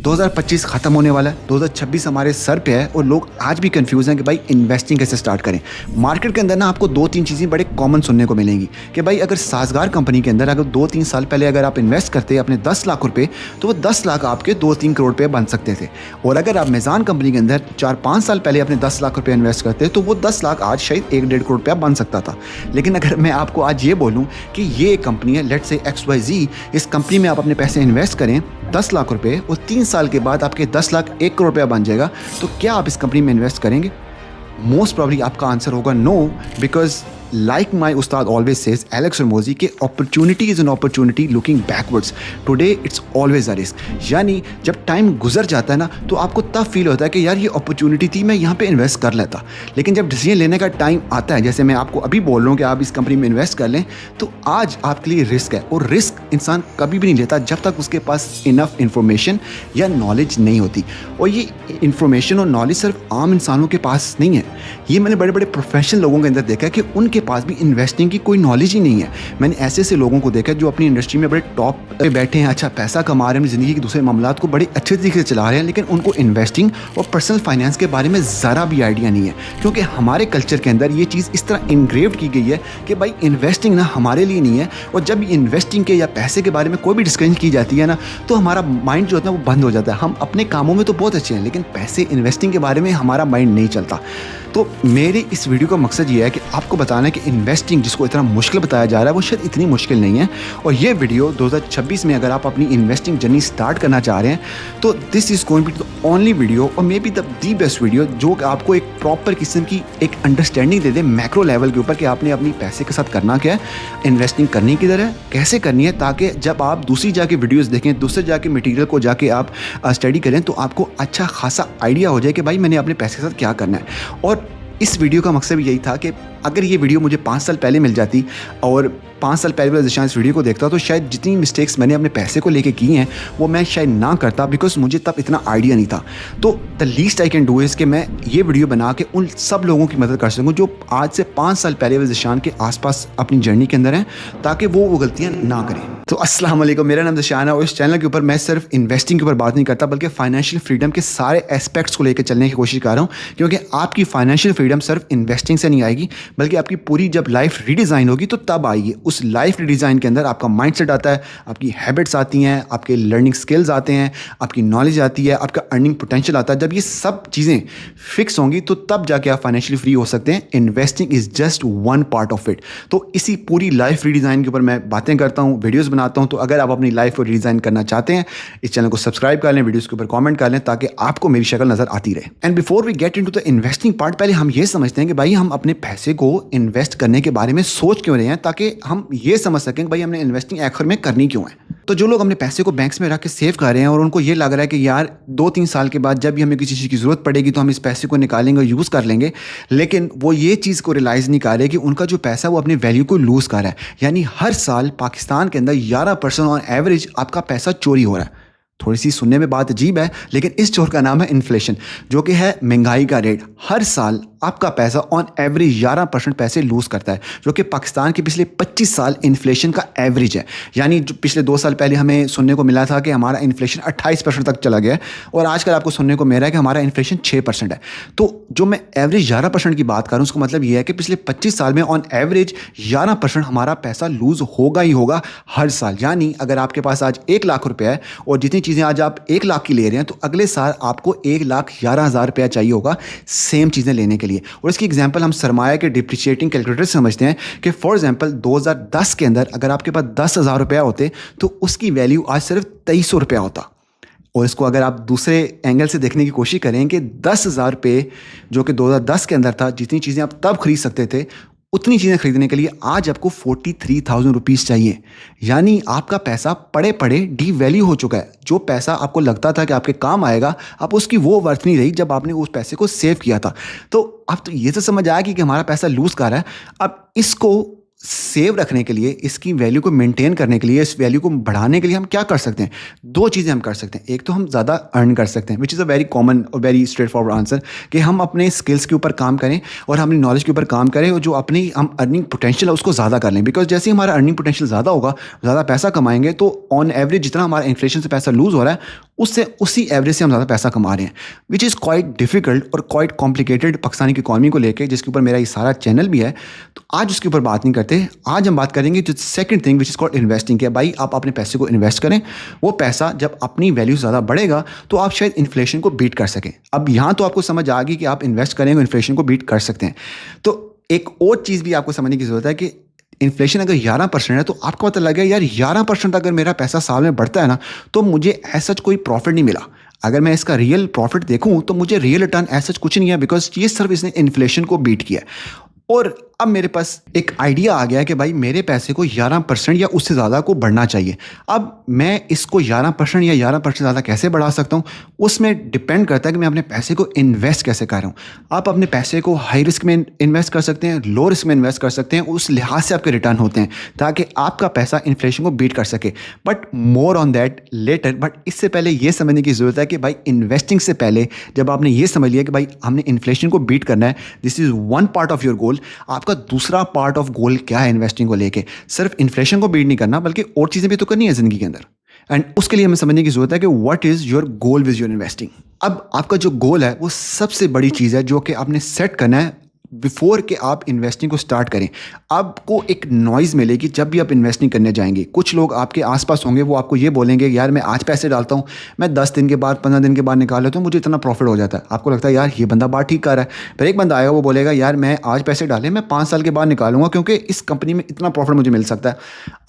2025 ख़त्म होने वाला है, 2026 हमारे सर पे है और लोग आज भी कंफ्यूज हैं कि भाई इन्वेस्टिंग कैसे स्टार्ट करें। मार्केट के अंदर ना आपको 2-3 चीज़ें बड़े कॉमन सुनने को मिलेंगी कि भाई अगर साज़गार कंपनी के अंदर अगर 2-3 साल पहले अगर आप इन्वेस्ट करते अपने 10 लाख रुपए तो वो 10 लाख आपके 2-3 करोड़ रुपये बन सकते थे। और अगर आप मेज़ान कंपनी के अंदर 4-5 साल पहले अपने 10 लाख रुपये इन्वेस्ट करते तो वो 10 लाख आज शायद 1-1.5 करोड़ रुपया बन सकता था। लेकिन अगर मैं आपको आज ये बोलूँ कि ये एक कंपनी है, लेट्स से XYZ, इस कंपनी में आप अपने पैसे इन्वेस्ट करें 10 लाख रुपए और 3 साल के बाद आपके 10 लाख 1 करोड़ रुपया बन जाएगा, तो क्या आप इस कंपनी में इन्वेस्ट करेंगे? मोस्ट प्रॉब्ली आपका आंसर होगा no, because like my Ustad always says Alex रमोजी के opportunity is an opportunity looking backwards, today it's always a risk. यानी जब टाइम गुजर जाता है ना तो आपको तब फील होता है कि यार ये अपॉर्चुनिटी थी, मैं यहाँ पे इन्वेस्ट कर लेता। लेकिन जब डिसीजन लेने का टाइम आता है, जैसे मैं आपको अभी बोल रहा हूँ कि आप इस कंपनी में इन्वेस्ट कर लें, तो आज आपके लिए रिस्क है। और रिस्क इंसान कभी भी नहीं लेता जब तक उसके पास इनफ इंफॉर्मेशन या नॉलेज नहीं होती। और ये इंफॉर्मेशन और नॉलेज सिर्फ आम इंसानों के पास नहीं है, ये मैंने बड़े बड़े प्रोफेशनल लोगों के अंदर देखा है कि उनके पास भी इन्वेस्टिंग की कोई नॉलेज ही नहीं है। मैंने ऐसे ऐसे लोगों को देखा है जो अपनी इंडस्ट्री में बड़े टॉप पे बैठे हैं, अच्छा पैसा कमा रहे हैं, ज़िंदगी के दूसरे मामलात को बड़े अच्छे तरीके से चला रहे हैं, लेकिन उनको इन्वेस्टिंग और पर्सनल फाइनेंस के बारे में ज़रा भी आइडिया नहीं है। क्योंकि हमारे कल्चर के अंदर ये चीज़ इस तरह इनग्रेव्ड की गई है कि भाई इन्वेस्टिंग ना हमारे लिए नहीं है। और जब इन्वेस्टिंग के या पैसे के बारे में कोई भी डिस्कशन की जाती है ना, तो हमारा माइंड जो होता है वो बंद हो जाता है। हम अपने कामों में तो बहुत अच्छे हैं, लेकिन पैसे इन्वेस्टिंग के बारे में हमारा माइंड नहीं चलता। तो मेरे इस वीडियो का मकसद ये है कि आपको बताना है कि इन्वेस्टिंग जिसको इतना मुश्किल बताया जा रहा है वो शायद इतनी मुश्किल नहीं है। और ये वीडियो 2026 में अगर आप अपनी इन्वेस्टिंग जर्नी स्टार्ट करना चाह रहे हैं तो this is going to be the only video और maybe the best video जो आपको एक प्रॉपर किस्म की एक अंडरस्टैंडिंग दे दे मैक्रो लेवल के ऊपर कि आपने अपनी पैसे के साथ करना क्या है, इन्वेस्टिंग करनी किधर है, कैसे करनी है, ताकि जब आप दूसरी जाके वीडियोज़ देखें, दूसरे जाके मटीरियल को जाके आप स्टडी करें तो आपको अच्छा खासा आइडिया हो जाए कि भाई मैंने अपने पैसे के साथ क्या करना है। और इस वीडियो का मकसद यही था कि अगर ये वीडियो मुझे 5 साल पहले मिल जाती और 5 साल पहले वाला इस वीडियो को देखता तो शायद जितनी मिस्टेक्स मैंने अपने पैसे को लेके की हैं वो मैं शायद ना करता, बिकॉज मुझे तब इतना आइडिया नहीं था। तो the least I can do is कि मैं ये वीडियो बना के उन सब लोगों की मदद कर सकूँ जो आज से 5 साल पहले वाले ज़िशान के आसपास अपनी जर्नी के अंदर हैं, ताकि वो गलतियाँ ना करें। तो अस्सलाम वालेकुम, मेरा नाम ज़िशान है और इस चैनल के ऊपर मैं सिर्फ इन्वेस्टिंग के ऊपर बात नहीं करता बल्कि फाइनेंशियल फ्रीडम के सारे एस्पेक्ट्स को लेकर चलने की कोशिश कर रहा हूँ। क्योंकि आपकी फाइनेंशियल फ्रीडम सिर्फ इन्वेस्टिंग से नहीं आएगी, बल्कि आपकी पूरी जब लाइफ रीडिज़ाइन होगी तो तब आएगी। उस लाइफ रीडिज़ाइन के अंदर आपका माइंडसेट आता है, आपकी हैबिट्स आती हैं, आपके लर्निंग स्किल्स आते हैं, आपकी नॉलेज आती है, आपका अर्निंग पोटेंशियल आता है। जब ये सब चीज़ें फिक्स होंगी तो तब जाके आप फाइनेंशियली फ्री हो सकते हैं। Investing is just one part of it. तो इसी पूरी लाइफ रीडिज़ाइन के ऊपर मैं बातें करता हूँ, वीडियोज़ बनाता हूँ। तो अगर आप अपनी लाइफ को रीडिज़ाइन करना चाहते हैं, इस चैनल को सब्सक्राइब कर लें, वीडियोज़ के ऊपर कॉमेंट कर लें ताकि आपको मेरी शक्ल नज़र आती रहे। And before we get into the investing part, पहले हम ये समझते हैं कि भाई हम अपने पैसे को इन्वेस्ट करने के बारे में सोच क्यों रहे हैं, ताकि हम ये समझ सकें कि भाई हमने इन्वेस्टिंग आखिर में करनी क्यों है। तो जो लोग अपने पैसे को बैंक्स में रख के सेव कर रहे हैं और उनको ये लग रहा है कि यार 2-3 साल के बाद जब भी हमें किसी चीज़ की ज़रूरत पड़ेगी तो हम इस पैसे को निकालेंगे और यूज़ कर लेंगे, लेकिन वो ये चीज़ को रियलाइज़ नहीं कर रहे कि उनका जो पैसा वो अपनी वैल्यू को लूज़ कर रहा है। यानी हर साल पाकिस्तान के अंदर 11% ऑन एवरेज आपका पैसा चोरी हो रहा है। थोड़ी सी सुनने में बात अजीब है, लेकिन इस चोर का नाम है इन्फ्लेशन, जो कि है महंगाई का रेट। हर साल आपका पैसा ऑन एवरेज 11% पैसे लूज़ करता है, जो कि पाकिस्तान के पिछले 25 साल इन्फ्लेशन का एवरेज है। यानी जो पिछले 2 साल पहले हमें सुनने को मिला था कि हमारा इन्फ्लेशन 28% तक चला गया है और आजकल आपको सुनने को मिल रहा है कि हमारा इन्फ्लेशन 6% है। तो जो मैं एवरेज 11% की बात कर रहा हूँ उसका मतलब ये है कि पिछले 25 साल में ऑन एवरेज 11% हमारा पैसा लूज़ होगा ही होगा हर साल। यानी अगर आपके पास आज 1 लाख रुपया है और जितनी चीज़ें आज आप 1 लाख की ले रहे हैं तो अगले साल आपको 1,11,000 रुपया चाहिए होगा सेम चीज़ें लेने के लिए। और इसकी एग्जांपल हम सरमाया के डिप्रिशिएटिंग कैलकुलेटर से समझते हैं कि फॉर एग्जांपल 2010 के अंदर अगर आपके पास 10,000 रुपया होते तो उसकी वैल्यू आज सिर्फ 2300 रुपया होता। और इसको अगर आप दूसरे एंगल से देखने की कोशिश करें कि 10,000 रुपये जो कि 2010 के अंदर था, जितनी चीज़ें आप तब खरीद सकते थे उतनी चीज़ें खरीदने के लिए आज आपको 43,000 रुपीज़ चाहिए। यानी आपका पैसा पड़े पड़े डी वैल्यू हो चुका है। जो पैसा आपको लगता था कि आपके काम आएगा, अब उसकी वो वर्थ नहीं रही जब आपने उस पैसे को सेव किया था। तो अब तो ये तो समझ आया कि हमारा पैसा लूज़ कर रहा है। अब इसको सेव रखने के लिए, इसकी वैल्यू को मेंटेन करने के लिए, इस वैल्यू को बढ़ाने के लिए हम क्या कर सकते हैं? दो चीज़ें हम कर सकते हैं। एक तो हम ज़्यादा अर्न कर सकते हैं, which is a very common और वेरी स्ट्रेट फॉरवर्ड आंसर, कि हम अपने स्किल्स के ऊपर काम करें और हम अपनी नॉलेज के ऊपर काम करें और जो अपनी हम अर्निंग पोटेंशियल है उसको ज़्यादा कर लें। बिकॉज जैसे ही हमारा अर्निंग पोटेंशियल ज़्यादा होगा, ज़्यादा पैसा कमाएंगे, तो ऑन एवरेज जितना हमारा इन्फ्लेशन से पैसा लूज़ हो रहा है, उससे उसी एवरेज से हम ज़्यादा पैसा कमा रहे हैं, विच इज़ क्वाइट डिफिकल्ट और क्वाइट कॉम्प्लिकेटेड पाकिस्तानी की इकॉनमी को लेकर, जिसके ऊपर मेरा ये सारा चैनल भी है। तो आज उसके ऊपर बात नहीं करते, आज हम बात करेंगे जो second thing which is called investing. कि भाई आप अपने पैसे को इन्वेस्ट करें, वो पैसा जब अपनी वैल्यू ज़्यादा बढ़ेगा तो आप शायद इन्फ्लेशन को बीट कर सकें। अब यहाँ तो आपको समझ आ गई कि आप इन्वेस्ट करेंगे, इन्फ्लेशन को बीट कर सकते हैं। तो एक और चीज़ भी आपको समझने की ज़रूरत है कि इन्फ्लेशन अगर 11% है तो आपको पता लगे यार 11% अगर मेरा पैसा साल में बढ़ता है ना, तो मुझे ऐसा कोई प्रॉफिट नहीं मिला। अगर मैं इसका रियल प्रॉफिट देखूं तो मुझे रियल रिटर्न ऐसा कुछ नहीं है, बिकॉज ये सिर्फ इसने इन्फ्लेशन को बीट किया है। और अब मेरे पास एक आइडिया आ गया है कि भाई मेरे पैसे को 11% या उससे ज़्यादा को बढ़ना चाहिए। अब मैं इसको 11% या 11% ज़्यादा कैसे बढ़ा सकता हूँ, उसमें डिपेंड करता है कि मैं अपने पैसे को इन्वेस्ट कैसे कर रहा हूँ। आप अपने पैसे को हाई रिस्क में इन्वेस्ट कर सकते हैं, लो रिस्क में इन्वेस्ट कर सकते हैं, उस लिहाज से आपके रिटर्न होते हैं ताकि आपका पैसा इन्फ्लेशन को बीट कर सके। But more on that later. But इससे पहले ये समझने की ज़रूरत है कि भाई इन्वेस्टिंग से पहले जब आपने ये समझ लिया कि भाई हमने इन्फ्लेशन को बीट करना है, this is one part of your goal, आपका दूसरा पार्ट ऑफ गोल क्या है इन्वेस्टिंग को लेके? सिर्फ इन्फ्लेशन को बीट नहीं करना बल्कि और चीजें भी तो करनी है जिंदगी के अंदर। एंड उसके लिए हमें समझने की जरूरत है कि what is your goal with your investing. अब आपका जो गोल है वो सबसे बड़ी चीज है जो कि आपने सेट करना है बिफोर के आप इन्वेस्टिंग को स्टार्ट करें। आपको एक नॉइज़ मिलेगी जब भी आप इन्वेस्टिंग करने जाएंगे। कुछ लोग आपके आसपास होंगे, वो आपको ये बोलेंगे यार मैं आज पैसे डालता हूँ, मैं 10 दिन के बाद 15 दिन के बाद निकाल लेता हूँ, मुझे इतना प्रॉफिट हो जाता है। आपको लगता है यार ये बंदा बात ठीक कर रहा है। फिर एक बंदा आएगा, वो बोलेगा यार मैं आज पैसे डाले, मैं 5 साल के बाद निकालूंगा क्योंकि इस कंपनी में इतना प्रॉफिट मुझे मिल सकता है।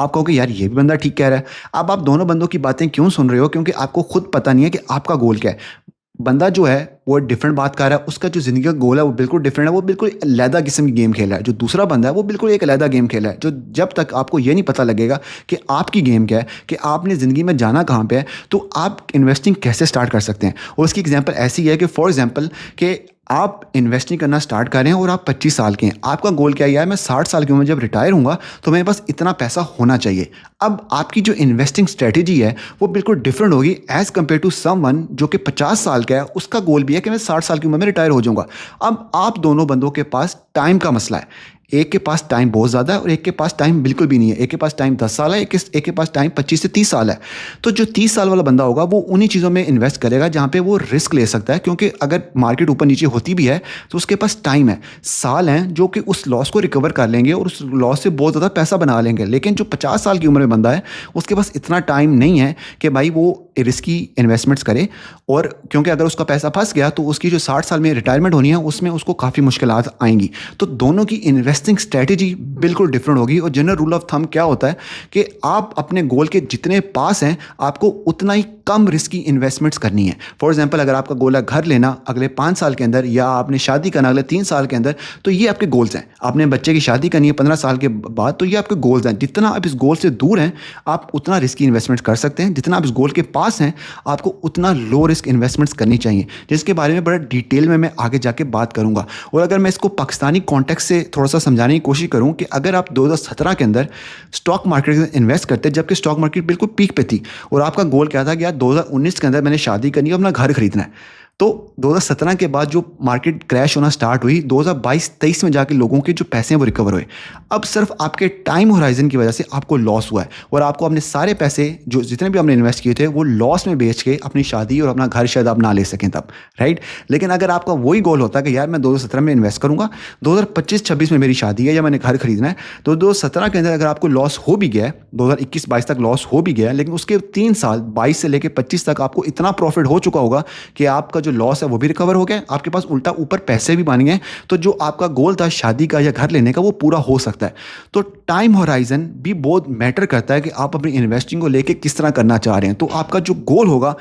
आप कहोगे यार ये भी बंदा ठीक कह रहा है। अब आप दोनों बंदों की बातें क्यों सुन रहे हो? क्योंकि आपको खुद पता नहीं है कि आपका गोल क्या है। बंदा जो है वो डिफरेंट बात कर रहा है, उसका जो ज़िंदगी का गोल है वो बिल्कुल डिफरेंट है, वो बिल्कुल अलहदा किस्म की गेम खेल रहा है। जो दूसरा बंदा है वो बिल्कुल एक अलहदा गेम खेल रहा है। जो जब तक आपको ये नहीं पता लगेगा कि आपकी गेम क्या है, कि आपने ज़िंदगी में जाना कहाँ पे है, तो आप इन्वेस्टिंग कैसे स्टार्ट कर सकते हैं। और उसकी एग्जांपल ऐसी है कि फॉर एग्जांपल कि आप इन्वेस्टिंग करना स्टार्ट करें और आप 25 साल के हैं। आपका गोल क्या है? मैं 60 साल की उम्र में जब रिटायर होऊंगा तो मेरे पास इतना पैसा होना चाहिए। अब आपकी जो इन्वेस्टिंग स्ट्रेटेजी है वो बिल्कुल डिफरेंट होगी एज़ कम्पेयर टू समवन जो कि 50 साल का है। उसका गोल भी है कि मैं 60 साल की उम्र में रिटायर हो जाऊंगा। अब आप दोनों बंदों के पास टाइम का मसला है। एक के पास टाइम बहुत ज़्यादा है और एक के पास टाइम बिल्कुल भी नहीं है। एक के पास टाइम 10 साल है, एक के पास टाइम 25 से 30 साल है। तो जो 30 साल वाला बंदा होगा वो उन्हीं चीज़ों में इन्वेस्ट करेगा जहाँ पे वो रिस्क ले सकता है, क्योंकि अगर मार्केट ऊपर नीचे होती भी है तो उसके पास टाइम है, साल हैं जो कि उस लॉस को रिकवर कर लेंगे और उस लॉस से बहुत ज़्यादा पैसा बना लेंगे। लेकिन जो 50 साल की उम्र में बंदा है उसके पास इतना टाइम नहीं है कि भाई वो रिस्की इन्वेस्टमेंट्स करे। और क्योंकि अगर उसका पैसा फंस गया तो उसकी जो 60 साल में रिटायरमेंट होनी है उसमें उसको काफ़ी मुश्किलात आएंगी। तो दोनों की इन्वेस्टिंग स्ट्रेटेजी बिल्कुल डिफरेंट होगी। और जनरल रूल ऑफ थंब क्या होता है कि आप अपने गोल के जितने पास हैं आपको उतना ही कम रिस्की इन्वेस्टमेंट्स करनी है। फॉर एग्जांपल अगर आपका गोल है घर लेना अगले 5 साल के अंदर, या आपने शादी करना अगले 3 साल के अंदर, तो ये आपके गोल्स हैं। आपने बच्चे की शादी करनी है 15 साल के बाद, तो ये आपके गोल्स हैं। जितना आप इस गोल से दूर हैं आप उतना रिस्की इन्वेस्टमेंट कर सकते हैं, जितना आप इस गोल के पास हैं आपको उतना लो रिस्क इन्वेस्टमेंट्स करनी चाहिए, जिसके बारे में बड़ा डिटेल में मैं आगे जाके बात करूंगा। और अगर मैं इसको पाकिस्तानी कॉन्टेक्स्ट से थोड़ा सा समझाने की कोशिश करूं कि अगर आप 2017 के अंदर स्टॉक मार्केट में इन्वेस्ट करते जबकि स्टॉक मार्केट बिल्कुल पीक पे थी और आपका गोल क्या था कि यार 2019 के अंदर मैंने शादी करनी है, अपना घर खरीदना है, तो 2017 के बाद जो मार्केट क्रैश होना स्टार्ट हुई 2022-23 में जाके लोगों के जो पैसे हैं वो रिकवर हुए। अब सिर्फ आपके टाइम होराइजन की वजह से आपको लॉस हुआ है और आपको अपने सारे पैसे जो जितने भी आपने इन्वेस्ट किए थे वो लॉस में बेच के अपनी शादी और अपना घर शायद आप ना ले सकें तब, राइट। लेकिन अगर आपका वही गोल होता कि यार मैं 2017 में इन्वेस्ट करूंगा, 2025-26 में मेरी शादी है या मैंने घर खरीदना है, तो 2017 के अंदर अगर आपको लॉस हो भी गया है, 2021-22 तक लॉस हो भी गया है, लेकिन उसके 3 साल 22 से लेकर 25 तक आपको इतना प्रॉफिट हो चुका होगा कि आपका जो लॉस है वो भी रिकवर हो गया, आपके पास उल्टा ऊपर पैसे भी बन गए, तो जो आपका गोल था शादी का या घर लेने का वो पूरा हो सकता है। तो टाइम होराइजन भी बहुत मैटर करता है कि आप अपनी इन्वेस्टिंग को लेके किस तरह करना चाह रहे हैं। तो आपका जो गोल होगा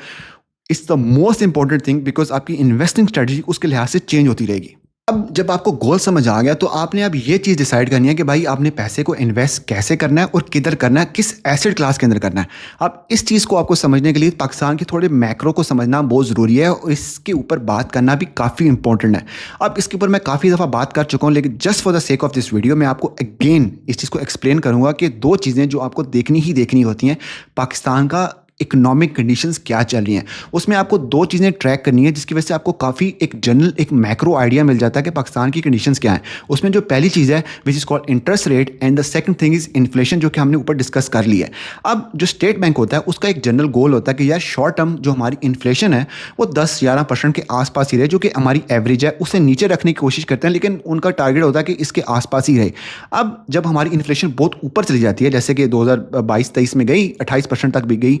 it's the most important thing, because आपकी इन्वेस्टिंग स्ट्रेटजी उसके लिहाज से चेंज होती रहेगी। अब जब आपको गोल समझ आ गया तो आपने अब ये चीज़ डिसाइड करनी है कि भाई आपने पैसे को इन्वेस्ट कैसे करना है और किधर करना है, किस एसेट क्लास के अंदर करना है। अब इस चीज़ को आपको समझने के लिए पाकिस्तान के थोड़े मैक्रो को समझना बहुत ज़रूरी है और इसके ऊपर बात करना भी काफ़ी इंपॉर्टेंट है। अब इसके ऊपर मैं काफ़ी दफ़ा बात कर चुका हूँ, लेकिन just for the sake of this video मैं आपको अगेन इस चीज़ को एक्सप्लेन करूँगा कि दो चीज़ें जो आपको देखनी ही देखनी होती हैं, पाकिस्तान का इकोनॉमिक कंडीशंस क्या चल रही हैं, उसमें आपको दो चीज़ें ट्रैक करनी है जिसकी वजह से आपको काफ़ी एक जनरल एक मैक्रो आइडिया मिल जाता है कि पाकिस्तान की कंडीशंस क्या हैं। उसमें जो पहली चीज़ है which is called interest rate and the second thing is inflation, जो कि हमने ऊपर डिस्कस कर लिया है। अब जो स्टेट बैंक होता है उसका एक जनरल गोल होता है कि यार शॉर्ट टर्म जो हमारी इन्फ्लेशन है वो 10-11% के आसपास ही रहे, जो कि हमारी एवरेज है, उसे नीचे रखने की कोशिश करते हैं, लेकिन उनका टारगेट होता है कि इसके आसपास ही रहे। अब जब हमारी इन्फ्लेशन बहुत ऊपर चली जाती है, जैसे कि 2022-23 में गई 28% तक भी गई,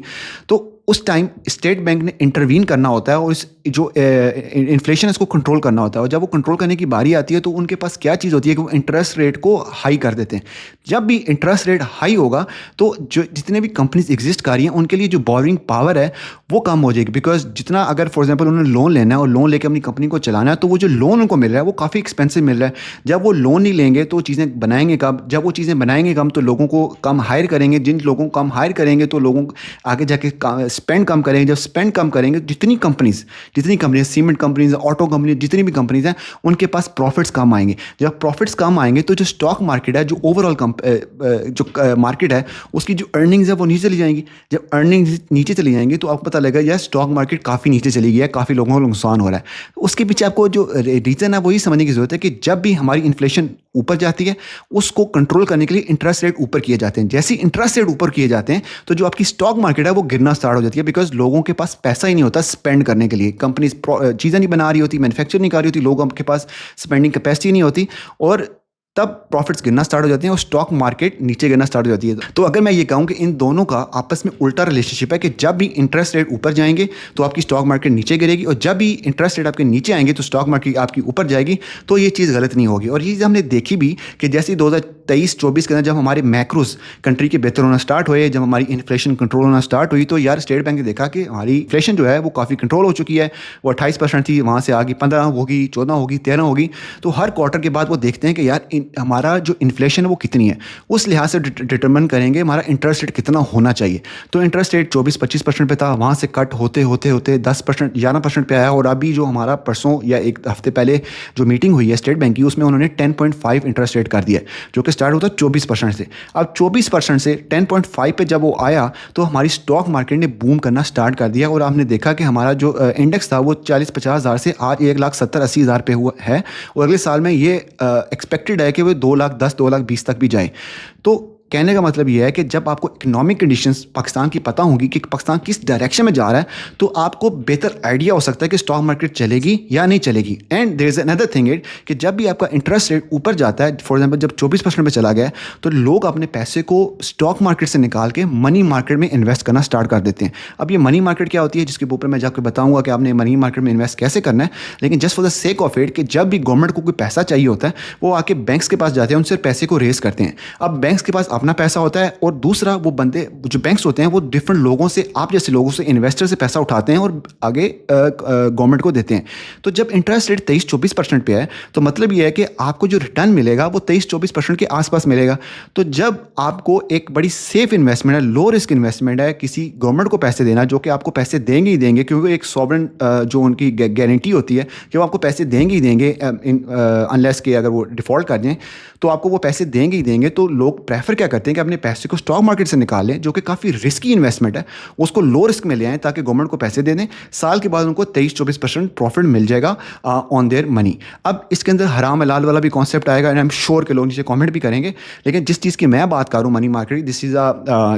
तो उस टाइम स्टेट बैंक ने इंटरवीन करना होता है और इस जो इन्फ्लेशन है इसको कंट्रोल करना होता है। और जब वो कंट्रोल करने की बारी आती है तो उनके पास क्या चीज़ होती है कि वो इंटरेस्ट रेट को हाई कर देते हैं। जब भी इंटरेस्ट रेट हाई होगा तो जो जितने भी कंपनीज एग्जिस्ट कर रही हैं उनके लिए जो बोरिंग पावर है वो कम हो जाएगी, बिकॉज जितना अगर फॉर एग्जाम्पल उन्होंने लोन लेना है और लोन लेकर अपनी कंपनी को चलाना है तो वो जो लोन उनको मिल रहा है वो काफ़ी एक्सपेंसिव मिल रहा है। जब वो लोन नहीं लेंगे तो चीज़ें बनाएंगे कब, जब वो चीज़ें बनाएंगे कम तो लोगों को कम हायर करेंगे, जिन लोगों को कम हायर करेंगे तो लोगों आगे जाके स्पेंड कम करेंगे, जब स्पेंड कम करेंगे जितनी companies cement companies, auto companies, जितनी भी कंपनीज हैं उनके पास प्रॉफिट्स कम आएंगे। जब प्रॉफिट्स कम आएंगे तो जो स्टॉक मार्केट है, जो ओवरऑल जो मार्केट है उसकी जो अर्निंग्स है वो नीचे चली जाएंगी। जब अर्निंग्स नीचे चली जाएंगी तो आपको पता लगेगा यार स्टॉक मार्केट काफ़ी नीचे चली गई है, काफ़ी लोगों को नुकसान हो रहा है। उसके पीछे आपको जो रीज़न है वही समझने की जरूरत है कि जब भी हमारी इन्फ्लेशन ऊपर जाती है उसको कंट्रोल करने के लिए इंटरेस्ट रेट ऊपर किए जाते हैं। जैसे इंटरेस्ट रेट ऊपर किए जाते हैं तो जो आपकी स्टॉक मार्केट है वो गिरना स्टार्ट हो जाती है, बिकॉज लोगों के पास पैसा ही नहीं होता स्पेंड करने के लिए। कंपनीज चीज़ें नहीं बना रही होती, मैन्युफैक्चर नहीं कर रही होती, लोगों के पास स्पेंडिंग कैपेसिटी नहीं होती और तब प्रॉफिट्स गिरना स्टार्ट हो जाते हैं और स्टॉक मार्केट नीचे गिरना स्टार्ट हो जाती है। तो अगर मैं ये कहूँ कि इन दोनों का आपस में उल्टा रिलेशनशिप है कि जब भी इंटरेस्ट रेट ऊपर जाएंगे तो आपकी स्टॉक मार्केट नीचे गिरेगी और जब भी इंटरेस्ट रेट आपके नीचे आएंगे तो स्टॉक मार्केट आपकी ऊपर जाएगी। तो ये चीज़ गलत नहीं होगी। और ये चीज़ हमने देखी भी कि जैसे 2023-24 के अंदर जब हमारे मैक्रोस कंट्री के बेहतर होना स्टार्ट हुए, जब हमारी इन्फ्लेशन कंट्रोल होना स्टार्ट हुई, तो यार स्टेट बैंक ने देखा कि हमारी इन्फ्लेशन जो है वो काफ़ी कंट्रोल हो चुकी है। वो 28% थी, वहाँ से आगे 15 होगी, 14 होगी, 13 होगी। तो हर क्वार्टर के बाद वो देखते हैं कि यार हमारा जो इन्फ्लेशन है वो कितनी है, उस लिहाज से डिटरमिन करेंगे हमारा इंटरेस्ट रेट कितना होना चाहिए। तो इंटरेस्ट रेट 24-25% पे था, वहाँ से कट होते होते होते 10% 11% पे आया और अभी जो हमारा परसों या एक हफ्ते पहले जो मीटिंग हुई है स्टेट बैंक की उसमें उन्होंने 10.5 इंटरेस्ट रेट कर दिया, जो कि स्टार्ट होता है 24% से। अब 24% से 10.5 पे जब वो आया तो हमारी स्टॉक मार्केट ने बूम करना स्टार्ट कर दिया और हमने देखा कि हमारा जो इंडेक्स था वो 40-50 हज़ार से आज 1,70,80 हज़ार पे हुआ है और अगले साल में ये एक्सपेक्टेड है कि वो 2,10,000 2,20,000 तक भी जाए। तो कहने का मतलब ये है कि जब आपको इकोनॉमिक कंडीशंस पाकिस्तान की पता होगी कि पाकिस्तान किस डायरेक्शन में जा रहा है तो आपको बेहतर आइडिया हो सकता है कि स्टॉक मार्केट चलेगी या नहीं चलेगी। And there is another thing it कि जब भी आपका इंटरेस्ट रेट ऊपर जाता है, फॉर एग्जांपल जब 24% पे चला गया तो लोग अपने पैसे को स्टॉक मार्केट से निकाल के मनी मार्केट में इन्वेस्ट करना स्टार्ट कर देते हैं। अब ये मनी मार्केट क्या होती है जिसके ऊपर मैं जाकर बताऊंगा कि आपने मनी मार्केट में इन्वेस्ट कैसे करना है, लेकिन just for the sake of it कि जब भी गवर्नमेंट को कोई पैसा चाहिए होता है वो आके बैंक्स के पास जाते हैं, उनसे पैसे को रेज करते हैं। अब बैंक्स के पास अपना पैसा होता है और दूसरा वो बंदे जो बैंक्स होते हैं वो डिफरेंट लोगों से, आप जैसे लोगों से, इन्वेस्टर से पैसा उठाते हैं और आगे गवर्नमेंट को देते हैं। तो जब इंटरेस्ट रेट 23-24% पे है तो मतलब ये है कि आपको जो रिटर्न मिलेगा वो 23-24% के आसपास मिलेगा। तो जब आपको एक बड़ी सेफ इन्वेस्टमेंट है, लो रिस्क इन्वेस्टमेंट है, किसी गवर्नमेंट को पैसे देना जो कि आपको पैसे देंगे ही देंगे, क्योंकि एक सॉवरेन जो उनकी गारंटी होती है कि वो आपको पैसे देंगे ही देंगे अनलेस कि अगर वो डिफ़ॉल्ट कर जाएँ तो आपको वो पैसे देंगे ही देंगे। तो लोग प्रेफर क्या करते हैं कि अपने पैसे को स्टॉक मार्केट से निकाल लें, जो कि काफ़ी रिस्की इन्वेस्टमेंट है, उसको लो रिस्क में ले आएँ ताकि गवर्नमेंट को पैसे दे दें। साल के बाद उनको 23-24% प्रॉफिट मिल जाएगा ऑन देयर मनी। अब इसके अंदर हराम हलाल वाला भी कॉन्सेप्ट आएगा एंड आई एम श्योर के लोग नीचे कमेंट भी करेंगे, लेकिन जिस चीज़ की मैं बात करूँ money market, this is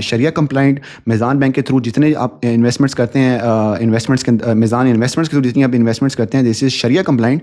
shariah compliant. Meezan bank के थ्रू जितने आप इन्वेस्टमेंट्स करते हैं, इन्वेस्टमेंट्स के मीज़ान इन्वेस्टमेंट्स के थ्रू जितनी आप इन्वेस्टमेंट्स करते हैं, दिस इज़ शरिया कंप्लाइंट।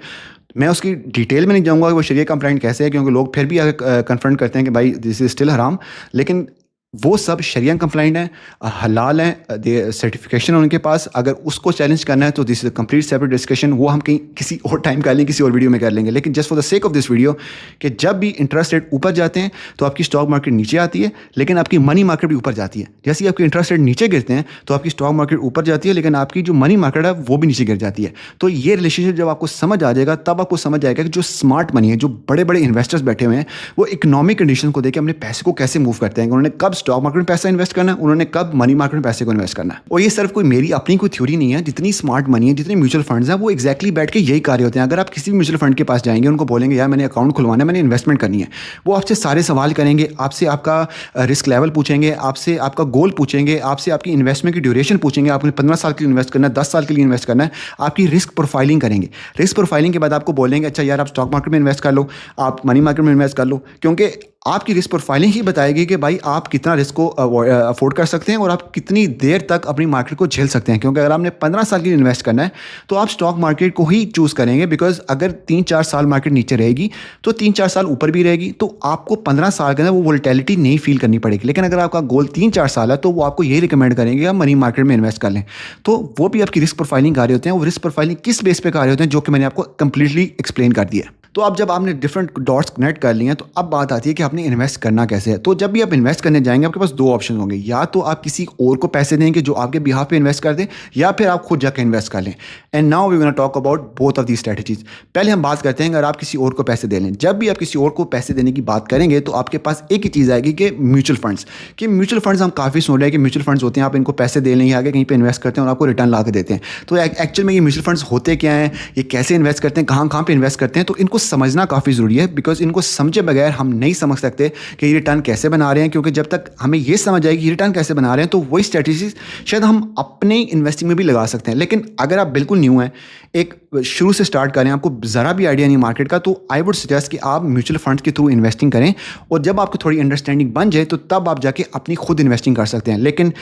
मैं उसकी डिटेल में नहीं जाऊँगा कि वो शरिया कंप्लाइंट कैसे है, क्योंकि लोग फिर भी आगे कन्फ्रंट करते हैं कि भाई दिस इज़ स्टिल हराम। लेकिन वो सब शरिया कंप्लाइंट हैं, हलाल हैं, सर्टिफिकेशन है उनके पास। अगर उसको चैलेंज करना है तो this is complete separate discussion, वो हम कहीं किसी और टाइम कर लेंगे, किसी और वीडियो में कर लेंगे। लेकिन just for the sake of this video, कि जब भी इंटरेस्ट रेट ऊपर जाते हैं तो आपकी स्टॉक मार्केट नीचे आती है, लेकिन आपकी मनी मार्केट भी ऊपर जाती है। जैसे ही आपके इंटरेस्ट रेट नीचे गिरते हैं तो आपकी स्टॉक मार्केट ऊपर जाती है, लेकिन आपकी जो मनी मार्केट है वो भी नीचे गिर जाती है। तो ये रिलेशनशिप जब आपको समझ आ जाएगा, तब आपको समझ आएगा कि जो स्मार्ट मनी है, जो बड़े बड़े इन्वेस्टर्स बैठे हुए हैं, वो इकोनॉमिक कंडीशन को देख के अपने पैसे को कैसे मूव करते हैं, उन्होंने कब स्टॉक मार्केट में पैसा इन्वेस्ट करना है, उन्होंने कब मनी मार्केट में पैसे को इन्वेस्ट करना है। और ये सिर्फ कोई मेरी अपनी कोई थ्योरी नहीं है। जितनी स्मार्ट मनी है, जितने म्यूचुअल फंड्स हैं, वो एक्जैक्टली बैठ के यही कार्य होते हैं। अगर आप किसी भी म्यूचुअल फंड के पास जाएंगे, उनको बोलेंगे यार मैंने अकाउंट खुलवाना है, मैंने इन्वेस्टमेंट करनी है, वो आपसे सारे सवाल करेंगे, आपसे आपका रिस्क लेवल पूछेंगे, आपसे आपका गोल पूछेंगे, आपसे आपकी इन्वेस्टमेंट की ड्यूरेशन पूछेंगे, आपने 15 साल के लिए इन्वेस्ट करना है, 10 साल के लिए इन्वेस्ट करना है, आपकी रिस्क प्रोफाइलिंग करेंगे। रिस्क प्रोफाइलिंग के बाद आपको बोलेंगे अच्छा यार आप स्टॉक मार्केट में इन्वेस्ट कर लो, आप मनी मार्केट में इन्वेस्ट कर लो, क्योंकि आपकी रिस्क प्रोफाइलिंग ही बताएगी कि भाई आप कितना रिस्क को अफोर्ड कर सकते हैं और आप कितनी देर तक अपनी मार्केट को झेल सकते हैं। क्योंकि अगर आपने 15 साल के लिए इन्वेस्ट करना है तो आप स्टॉक मार्केट को ही चूज़ करेंगे, बिकॉज अगर 3-4 साल मार्केट नीचे रहेगी तो 3-4 साल ऊपर भी रहेगी, तो आपको 15 साल के अंदर वो वोलेटिलिटी नहीं फील करनी पड़ेगी। लेकिन अगर आपका गोल 3-4 साल है तो वो आपको यही रिकमेंड करेंगे आप मनी मार्केट में इन्वेस्ट कर लें। तो वो भी आपकी रिस्क प्रोफाइलिंग कार्य होते हैं। वो रिस्क प्रोफाइलिंग किस बेस पे कार्य होते हैं, जो कि मैंने आपको कंप्लीटली एक्सप्लेन कर दिया है। तो अब जब आपने डिफरेंट डॉट्स कनेक्ट कर लिए हैं, तो अब बात आती है कि आपने इन्वेस्ट करना कैसे है। तो जब भी आप इन्वेस्ट करने जाएंगे, आपके पास दो ऑप्शन होंगे, या तो आप किसी और को पैसे देंगे जो आपके बिहाफ पे इन्वेस्ट कर दे, या फिर आप खुद जाकर इन्वेस्ट कर लें। And now we gonna talk about both of the strategies. पहले हम बात करते हैं अगर आप किसी और को पैसे दे लें। जब भी आप किसी और को पैसे देने की बात करेंगे तो आपके पास एक ही चीज़ आएगी कि म्यूचुअल फंड्स। कि म्यूचुअल फंड्स हम काफ़ी सुन रहे हैं कि म्यूचुअल फंड्स होते हैं, आप इनको पैसे दे लें, आगे कहीं पर इन्वेस्ट करते हैं और आपको रिटर्न ला के देते हैं। तो एक्चुअल में ये म्यूचुअल फंड्स होते क्या हैं, ये कैसे इन्वेस्ट करते हैं, कहाँ कहाँ पर इन्वेस्ट करते हैं, तो इनको समझना काफ़ी ज़रूरी है। बिकॉज इनको समझे बगैर हम नहीं समझ सकते कि ये रिटर्न कैसे बना रहे हैं। क्योंकि जब तक हमें ये समझ आएगी कि रिटर्न कैसे बना रहे हैं, तो वही स्ट्रेटजीज शायद हम अपने इन्वेस्टिंग में भी लगा सकते हैं। लेकिन अगर आप बिल्कुल न्यू हैं, एक शुरू से स्टार्ट करें, आपको ज़रा भी आइडिया नहीं मार्केट का, तो आई वुड सजेस्ट कि आप म्यूचुअल फंड्स के थ्रू इन्वेस्टिंग करें। और जब आपको थोड़ी अंडरस्टैंडिंग बन जाए तो तब आप जाके अपनी खुद इन्वेस्टिंग कर सकते हैं। लेकिन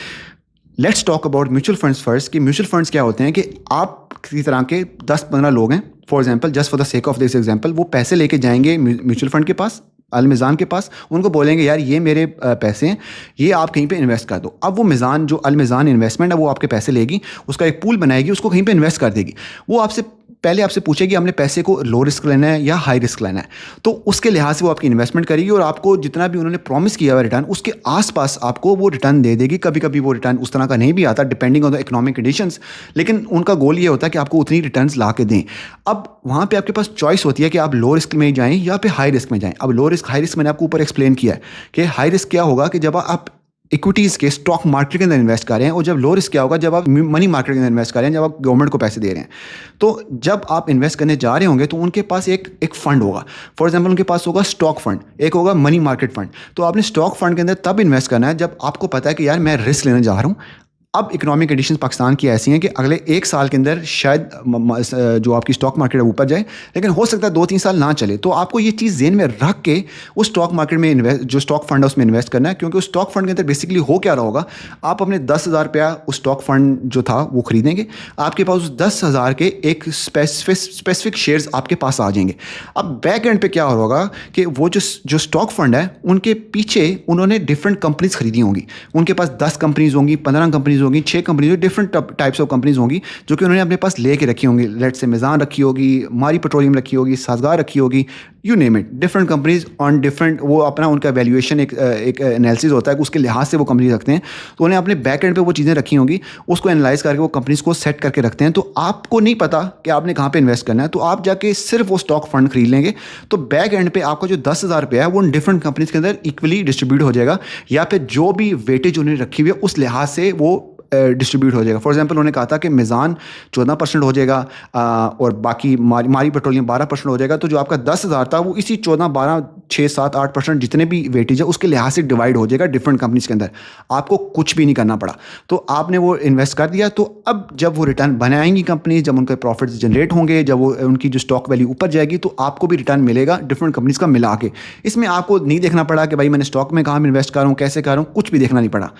let's talk about mutual funds first. कि म्यूचुअल फंड्स क्या होते हैं कि आप किसी तरह के 10-15 लोग हैं, for example, just for the sake of this example, वो पैसे लेके जाएंगे म्यूचुअल फंड के पास, अलमिज़ान के पास, उनको बोलेंगे यार ये मेरे पैसे हैं, ये आप कहीं पे इन्वेस्ट कर दो। अब वो मिज़ान, जो अलमिज़ान इन्वेस्टमेंट है, वो आपके पैसे लेगी, उसका एक पूल बनाएगी, उसको कहीं पे इन्वेस्ट कर देगी। वो आपसे पहले आपसे पूछेगी हमने पैसे को लो रिस्क लेना है या हाई रिस्क लेना है, तो उसके लिहाज से वो आपकी इन्वेस्टमेंट करेगी और आपको जितना भी उन्होंने प्रॉमिस किया हुआ रिटर्न, उसके आसपास आपको वो रिटर्न दे देगी। कभी कभी वो रिटर्न उस तरह का नहीं भी आता, depending on the economic conditions, लेकिन उनका गोल ये होता है कि आपको उतनी रिटर्न्स ला के दें। अब वहाँ पे आपके पास चॉइस होती है कि आप लो रिस्क में जाएं या फिर हाई रिस्क में जाएं। अब लो रिस्क हाई रिस्क मैंने आपको ऊपर एक्सप्लेन किया है कि हाई रिस्क क्या होगा कि जब आप इक्विटीज़ के स्टॉक मार्केट के अंदर इन्वेस्ट कर रहे हैं, और जब लो रिस्क क्या होगा जब आप मनी मार्केट के अंदर इन्वेस्ट कर रहे हैं, जब आप गवर्नमेंट को पैसे दे रहे हैं। तो जब आप इन्वेस्ट करने जा रहे होंगे तो उनके पास एक फंड होगा, फॉर एग्जांपल उनके पास होगा स्टॉक फंड, एक होगा मनी मार्केट फंड। तो आपने स्टॉक फंड के अंदर तब इन्वेस्ट करना है जब आपको पता है कि यार मैं रिस्क लेने जा रहा हूँ। अब इकोनॉमिक कंडीशंस पाकिस्तान की ऐसी हैं कि अगले 1 साल के अंदर शायद जो आपकी स्टॉक मार्केट है ऊपर जाए, लेकिन हो सकता है 2-3 साल ना चले। तो आपको ये चीज़ ज़हन में रख के उस स्टॉक मार्केट में इन्वेस्ट, जो स्टॉक फंड है उसमें इन्वेस्ट करना है। क्योंकि उस स्टॉक फंड के अंदर बेसिकली हो क्या रहा होगा, आप अपने 10,000 रुपया उस स्टॉक फंड जो था वो खरीदेंगे, आपके पास उस 10,000 के एक स्पेसिफिक शेयर्स आपके पास आ जाएंगे। अब बैक एंड पे क्या होगा कि वो जो स्टॉक फंड है, उनके पीछे उन्होंने डिफरेंट कंपनीज खरीदी होंगी। उनके पास 10 कंपनीज होंगी, 15 कंपनीज होंगी, 6 companies, different types of companies होंगी जो कि उन्होंने अपने पास लेके रखी होंगी। लेट्स से मिज़ान रखी होगी, मारी पेट्रोलियम रखी होगी, साज़गार रखी होगी, you name it, different companies on different, वो अपना उनका वैल्यूएशन एक एनालिसिस होता है कि उसके लिहाज से वो कंपनी रखते हैं। तो उन्हें अपने बैक एंड पे वो चीज़ें रखी होंगी, उसको एनालाइज करके वो कंपनीज को सेट करके रखते हैं। तो आपको नहीं पता कि आपने कहाँ पे इन्वेस्ट करना है, तो आप जाके सिर्फ वो स्टॉक फंड खरीद लेंगे, तो बैक एंड पे आपका जो 10,000 रुपया है वो उन डिफरेंट कंपनीज के अंदर इक्वली डिस्ट्रीब्यूट हो जाएगा, या फिर जो भी वेटेज उन्होंने रखी हुई है उस लिहाज से वो डिस्ट्रीब्यूट हो जाएगा। फॉर एग्जांपल उन्होंने कहा था कि मिज़ान 14% हो जाएगा और बाकी मारी पेट्रोलियम 12% हो जाएगा। तो जो आपका 10,000 था वो इसी 14, 12, 6, 7, 8% जितने भी वेटेज है उसके लिहाज से डिवाइड हो जाएगा डिफरेंट कंपनीज के अंदर। आपको कुछ भी नहीं करना पड़ा, तो आपने वो इन्वेस्ट कर दिया। तो अब जब वो रिटर्न बनाएंगी कंपनी, जब उनके प्रॉफिट्स जनरेट होंगे, जब वो उनकी जो स्टॉक वैल्यू ऊपर जाएगी, तो आपको भी रिटर्न मिलेगा डिफरेंट कंपनीज का मिला के। इसमें आपको नहीं देखना पड़ा कि भाई मैंने स्टॉक में कहाँ इन्वेस्ट कर रहा हूँ, कैसे कर रहा हूँ, कुछ भी देखना नहीं पड़ा।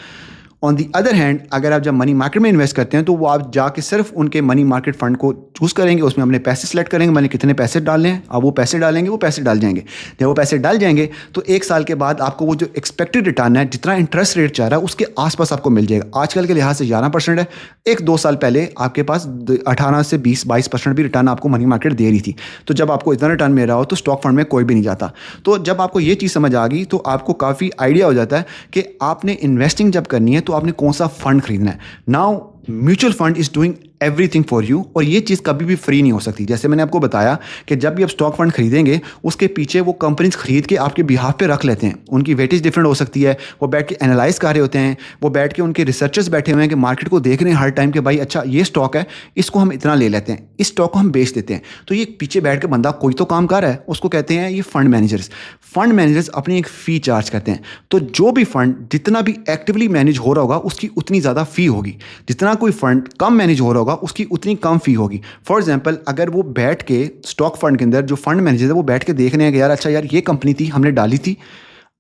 ऑन दी अदर हैंड अगर आप जब मनी मार्केट में इन्वेस्ट करते हैं तो वो आप जाके सिर्फ उनके मनी मार्केट फंड को चूज़ करेंगे, उसमें अपने पैसे सेलेक्ट करेंगे, मैंने कितने पैसे डालने हैं, अब वो पैसे डालेंगे, वो पैसे डाल जाएंगे। जब वो पैसे डाल जाएंगे तो 1 साल के बाद आपको वो जो एक्सपेक्टेड रिटर्न है, जितना इंटरेस्ट रेट चाह रहा है उसके आसपास आपको मिल जाएगा। आजकल के लिहाज से 11% है, 1-2 साल पहले आपके पास 18 से 20-22% भी रिटर्न आपको मनी मार्केट दे रही थी। तो जब आपको इतना रिटर्न मिल रहा हो तो स्टॉक फंड में कोई भी नहीं जाता। तो जब आपको ये चीज़ समझ आ गई तो आपको काफ़ी आइडिया हो जाता है कि आपने इन्वेस्टिंग जब करनी है तो आपने कौन सा फंड खरीदना है। Now mutual fund is doing everything for you, और ये चीज़ कभी भी फ्री नहीं हो सकती। जैसे मैंने आपको बताया कि जब भी आप स्टॉक फंड खरीदेंगे उसके पीछे वो कंपनीज खरीद के आपके बिहाफ पे रख लेते हैं, उनकी वेटेज डिफरेंट हो सकती है, वो बैठ के एनालाइज कर रहे होते हैं, वो बैठ के उनके रिसर्चर्स बैठे हुए हैं कि मार्केट को देख रहे हैं हर टाइम कि भाई अच्छा ये स्टॉक है, इसको हम इतना ले लेते हैं, इस स्टॉक को हम बेच देते हैं। तो ये पीछे बैठ के बंदा कोई तो काम कर रहा है, उसको कहते हैं ये फंड मैनेजर्स। फंड मैनेजर्स अपनी एक फ़ी चार्ज करते हैं। तो जो भी फंड जितना भी एक्टिवली मैनेज हो रहा होगा उसकी उतनी ज़्यादा फ़ी होगी, जितना कोई फंड कम मैनेज हो रहा होगा उसकी उतनी कम फी होगी। फॉर एग्जांपल अगर वो बैठ के स्टॉक फंड के अंदर जो फंड मैनेजर है वो बैठ के देख रहे हैं कि यार अच्छा यार ये कंपनी थी हमने डाली थी,